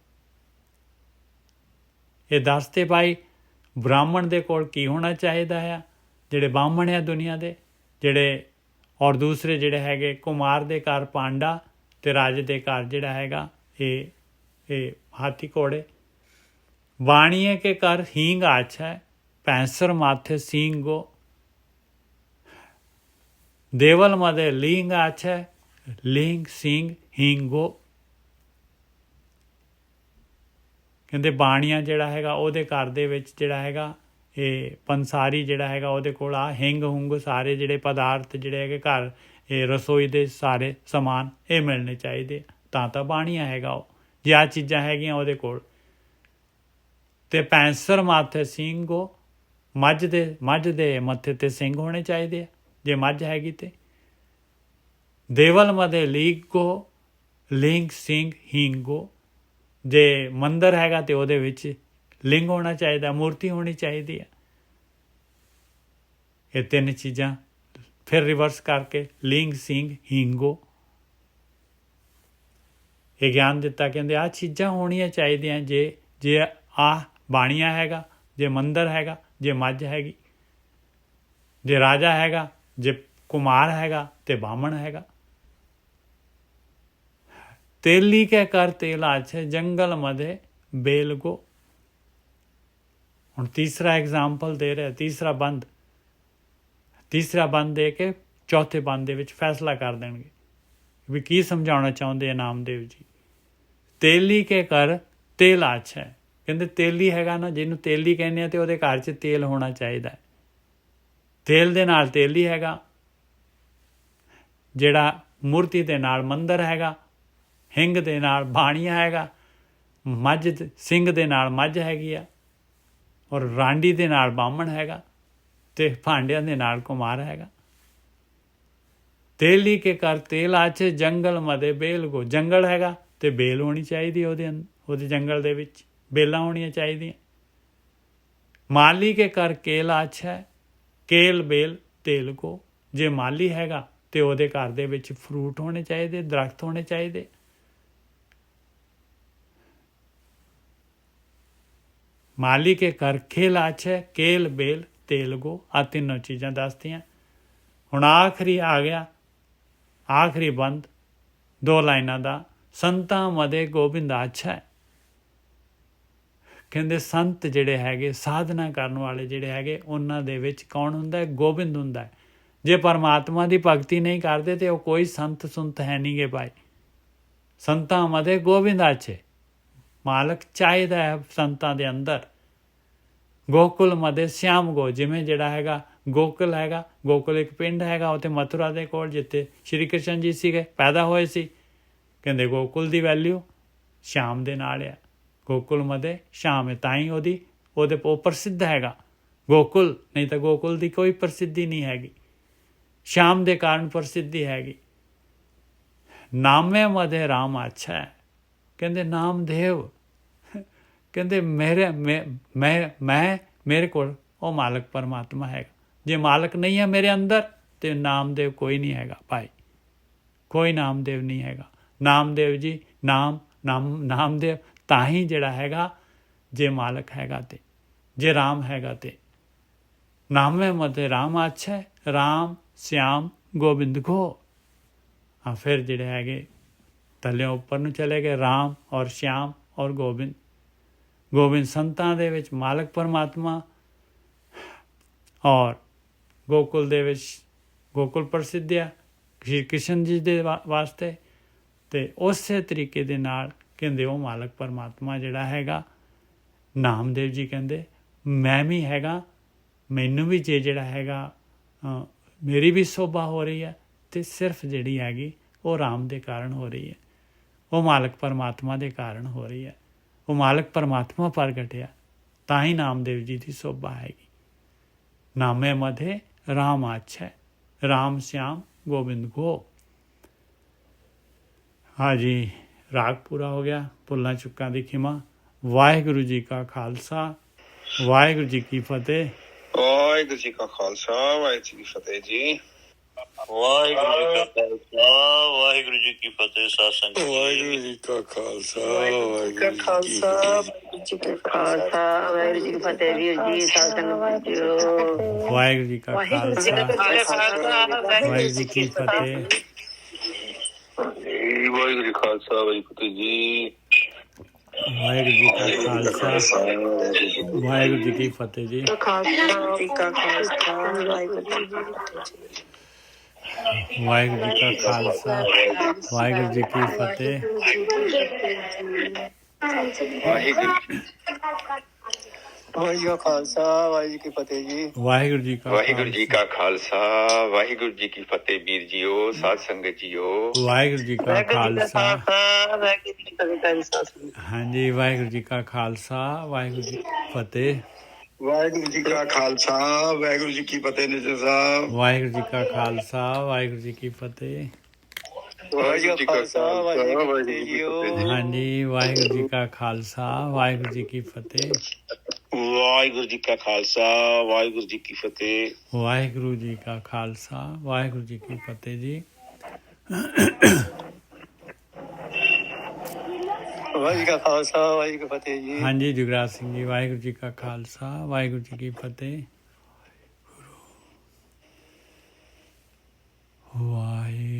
ਇਹ ਦੱਸਦੇ ਭਾਈ ਬ੍ਰਾਹਮਣ ਦੇ ਕੋਲ ਕੀ ਹੋਣਾ ਚਾਹੀਦਾ ਹੈ, ਜਿਹੜੇ ਬਾਹਮਣ ਆ ਦੁਨੀਆ ਦੇ ਜਿਹੜੇ, ਔਰ ਦੂਸਰੇ ਜਿਹੜੇ ਹੈਗੇ ਕੁਮਾਰ ਦੇ ਘਰ ਪਾਂਡਾ ਅਤੇ ਰਾਜੇ ਦੇ ਘਰ ਜਿਹੜਾ ਹੈਗਾ ਇਹ ਹਾਥੀ ਘੋੜੇ। ਵਾਣੀਏ ਕੇ ਕਰ ਹੀਂਗ ਆਛਾ, ਪੈਂਸਰ ਮਾਥੇ ਸੀਂਗ ਗੋ। ਦੇਵਲ ਮਦੇ ਲੀਂਗ ਆਛਾ, ਲੀਂਗ ਸਿੰਘ ਹੀਂਗ ਗੋ। ਕਹਿੰਦੇ ਬਾਣੀਆਂ ਜਿਹੜਾ ਹੈਗਾ ਉਹਦੇ ਘਰ ਦੇ ਵਿੱਚ ਜਿਹੜਾ ਹੈਗਾ ਇਹ ਪੰਸਾਰੀ ਜਿਹੜਾ ਹੈਗਾ ਉਹਦੇ ਕੋਲ ਆ ਹਿੰਗ ਹੁੰਗ ਸਾਰੇ ਜਿਹੜੇ ਪਦਾਰਥ ਜਿਹੜੇ ਹੈਗੇ ਘਰ ਇਹ ਰਸੋਈ ਦੇ ਸਾਰੇ ਸਮਾਨ ਇਹ ਮਿਲਣੇ ਚਾਹੀਦੇ ਤਾਂ ਬਾਣੀਆਂ ਹੈਗਾ ਉਹ। ਜੇ ਆਹ ਚੀਜ਼ਾਂ ਹੈਗੀਆਂ ਉਹਦੇ ਕੋਲ। ਅਤੇ ਪੈਂਸਰ ਮਾਥੇ ਸਿੰਘ ਗੋ, ਮੱਝ ਦੇ ਮੱਥੇ 'ਤੇ ਸਿੰਘ ਹੋਣੇ ਚਾਹੀਦੇ ਆ ਜੇ ਮੱਝ ਹੈਗੀ ਤੇ। ਦੇਵਲ ਮਦੇ ਲੀਗ ਗੋ, ਲਿੰਗ ਸਿੰਘ ਹੀਂਗ ਗੋ। ਜੇ ਮੰਦਰ ਹੈਗਾ ਤੇ ਉਹਦੇ ਵਿੱਚ ਲਿੰਗ ਹੋਣਾ ਚਾਹੀਦਾ, ਮੂਰਤੀ ਹੋਣੀ ਚਾਹੀਦੀ ਹੈ। ਇਹ ਤਿੰਨ ਚੀਜ਼ਾਂ ਫਿਰ ਰਿਵਰਸ ਕਰਕੇ ਲਿੰਗ ਸਿੰਘ ਹਿੰਗੋ ਇਹ ਗਿਆਨ ਦਿੱਤਾ। ਕਹਿੰਦੇ ਆਹ ਚੀਜ਼ਾਂ ਹੋਣੀਆਂ ਚਾਹੀਦੀਆਂ ਜੇ ਆਹ ਬਾਣੀਆ ਹੈਗਾ, ਜੇ ਮੰਦਰ ਹੈਗਾ, ਜੇ ਮੱਝ ਹੈਗੀ, ਜੇ ਰਾਜਾ ਹੈਗਾ, ਜੇ ਕੁਮਾਰ ਹੈਗਾ ਤੇ ਬਾਹਮਣ ਹੈਗਾ। तेली के कर तेला छे जंगल मधे बेल गो। हुण तीसरा एग्जाम्पल दे रहे, तीसरा बंद दे के चौथे बंद दे विच फैसला कर देणगे भी की समझाउणा चाहुंदे नामदेव जी। तेली के कर तेल आछा है, कहंदे तेली हैगा ना, जिहनूं तेली कहने आ ते ओहदे घर च तेल होना चाहिदा है। तेल दे नाल तेली हैगा, जिहड़ा मूर्ति दे नाल मंदर हैगा, हिंग दे नाल बाणीआ हैगा, मझ सिंह दे नाल मझ हैगी आ, और रांडी दे नाल बामण हैगा, ते भांडिਆਂ दे नाल कुमार हैगा। तेली के कर तेल आछे जंगल मदे बेल गो। जंगल हैगा ते बेल होनी चाहिए, ਉਹਦੇ जंगल दे विच बेलां होणीਆਂ ਚਾਹੀਦੀਆਂ। माली के कर केल आछा है, केल बेल तेल को। जे माली हैगा ते ਉਹਦੇ ਘਰ ਦੇ ਵਿੱਚ ਫਰੂਟ ਹੋਣੇ ਚਾਹੀਦੇ, ਦਰਖਤ ਹੋਣੇ ਚਾਹੀਦੇ। माली के कर खेल आछे केल बेल तेल गो। आ तीनों चीज़ां दसदियां। हुण आखिरी आ गया, आखिरी बंद 2 लाइनां दा। संतां मदे गोबिंद आछा है। कहंदे संत जिहड़े हैगे, साधना करन वाले जिहड़े हैगे, उन्हां दे विच कौन हुंदा है? गोबिंद हुंदा है। जे परमात्मा की भगती नहीं करते तो वह कोई संत सुंत है नहीं गे भाई। संतां मदे गोबिंद आछे, मालक चाहिदा है संतां दे अंदर। गोकुल मदे श्याम गो। जिमें जिहड़ा हैगा गोकुल हैगा, गोकुल एक पिंड हैगा उत्थे मथुरा दे कोल, जिथे श्री कृष्ण जी सीगे पैदा होए सी। कहंदे गोकुल दी वैल्यू श्याम दे नाल है। गोकुल मदे श्याम है, ताई ओहदे प्रसिद्ध हैगा गोकुल, नहीं तो गोकुल दी कोई प्रसिद्धि नहीं हैगी। श्याम दे कारण प्रसिद्धि हैगी। नामे मदे राम अच्छा है। कहंदे नामदेव, कहंदे मेरे कोल वो मालक परमात्मा हैगा। जे मालक नहीं है मेरे अंदर तो नामदेव कोई नहीं हैगा भाई, कोई नामदेव नहीं हैगा। नामदेव जी नामदेव ताही जिहड़ा हैगा जे मालक हैगा ते, जे राम हैगा ते। नामे मते राम अच्छा है, राम श्याम गोबिंद गो। हाँ, फिर जिहड़े हैगे थल्ले उपर नूं चले गए, राम और श्याम और गोबिंद। गोबिंद संतां दे विच मालक परमात्मा, और गोकुल दे विच गोकुल प्रसिद्ध है श्री कृष्ण जी दे वास्ते। ते उसे तरीके दे नाल कहंदे वो मालक परमात्मा जिहड़ा हैगा, नामदेव जी कहंदे मैं भी हैगा, मैनू भी जे जिहड़ा हैगा मेरी भी शोभा हो रही है, तो सिर्फ जिहड़ी हैगी वो राम दे कारण हो रही है, वो मालक परमात्मा दे कारण हो रही है। वो मालक परमात्मा प्रगट है, ताही नामदेव जी की शोभा हैगी। नामे मधे राम आछा है, राम श्याम गोबिंद गो। हाँ जी, राग पूरा हो गया। भुल्लां चुक्कां दी खिमा। वाहिगुरु जी का खालसा, वाहिगुरु जी की फतेह। वाहिगुरु जी का खालसा, वाहिगुरु जी की फतेह जी। वाहिगुरु जी का खालसा, वाहिगुरु जी की फतेह। सत्संग वाहिगुरु जी का खालसा, ਵਾਹਿਗੁਰੂ ਜੀ ਕਾ ਖਾਲਸਾ, ਵਾਹਿਗੁਰੂ ਜੀ ਕੀ ਖਾਲਸਾ, ਵਾਹਿਗੁਰੂ ਜੀ ਕੀ ਫਤਿਹ। ਵੀਰ ਜੀ ਸਾਸਨ ਵਜੋ। वाहिगुरु जी का खालसा, वाहिगुरु जी की फतेह। वाहिगुरु जी खालसा, वाहिगुरु फतेह जी। वाहिगुरु जी का खालसा, वाहिगुरु जी की फतेह जी। ਖਾਲਸਾ ਜੀ ਕਾ ਖਾਲਸਾ, ਵਾਹਿਗੁਰੂ ਜੀ ਕੀ ਫਤਿਹ। वाहिगुरु जी का खालसा, वाहिगुरु जी की फतेह। वाहिगुरु ਵਾਹਿਗੁਰੂ ਜੀ ਕਾ ਖਾਲਸਾ, ਵਾਹਿਗੁਰੂ ਜੀ ਕੀ ਫਤਿਹ ਜੀ। वाहिगुरु जी का वाहिगुरु जी का खालसा, वाहिगुरु जी की फतेह। वीर जीओ, साध संगत जीओ, वाहिगुरु जी का खालसा। ਵਾਹਿਗੁਰੂ ਜੀ ਕੀ ਫਤਿਹ। हाँ जी, वाहिगुरु जी का खालसा, वाहिगुरु जी की फतेह। वाहिगुरु जी का खालसा, वाहिगुरु जी की फतेह। निज साहब, वाहिगुरु जी का खालसा, वाहिगुरु जी की फतेह। ਵਾਹਿਗੁਰੂ ਜੀ ਕਾ ਖਾਲਸਾ ਵਾਹਿਗੁਰੂ ਜੀ ਕੀ ਫਤਿਹ ਜੀ। ਹਾਂਜੀ ਵਾਹਿਗੁਰੂ ਜੀ ਕਾ ਖਾਲਸਾ ਵਾਹਿਗੁਰੂ ਜੀ ਕੀ ਫਤਿਹ। ਵਾਹਿਗੁਰੂ ਜੀ ਕਾ ਖਾਲਸਾ ਵਾਹਿਗੁਰੂ ਜੀ ਕੀ ਫਤਿਹ। ਵਾਹਿਗੁਰੂ ਜੀ ਕਾ ਖਾਲਸਾ ਵਾਹਿਗੁਰੂ ਜੀ ਕੀ ਫਤਿਹ ਜੀ। ਵਾਹਿਗੁਰੂ ਜੀ ਕਾ ਖਾਲਸਾ ਵਾਹਿਗੁਰੂ ਜੀ ਕੀ ਫਤਿਹ ਜੀ। ਹਾਂਜੀ ਜੁਗਰਾਜ ਸਿੰਘ ਜੀ ਵਾਹਿਗੁਰੂ ਜੀ ਕਾ ਖਾਲਸਾ ਵਾਹਿਗੁਰੂ ਜੀ ਕੀ ਫਤਿਹ। ਵਾਹਿਗੁਰੂ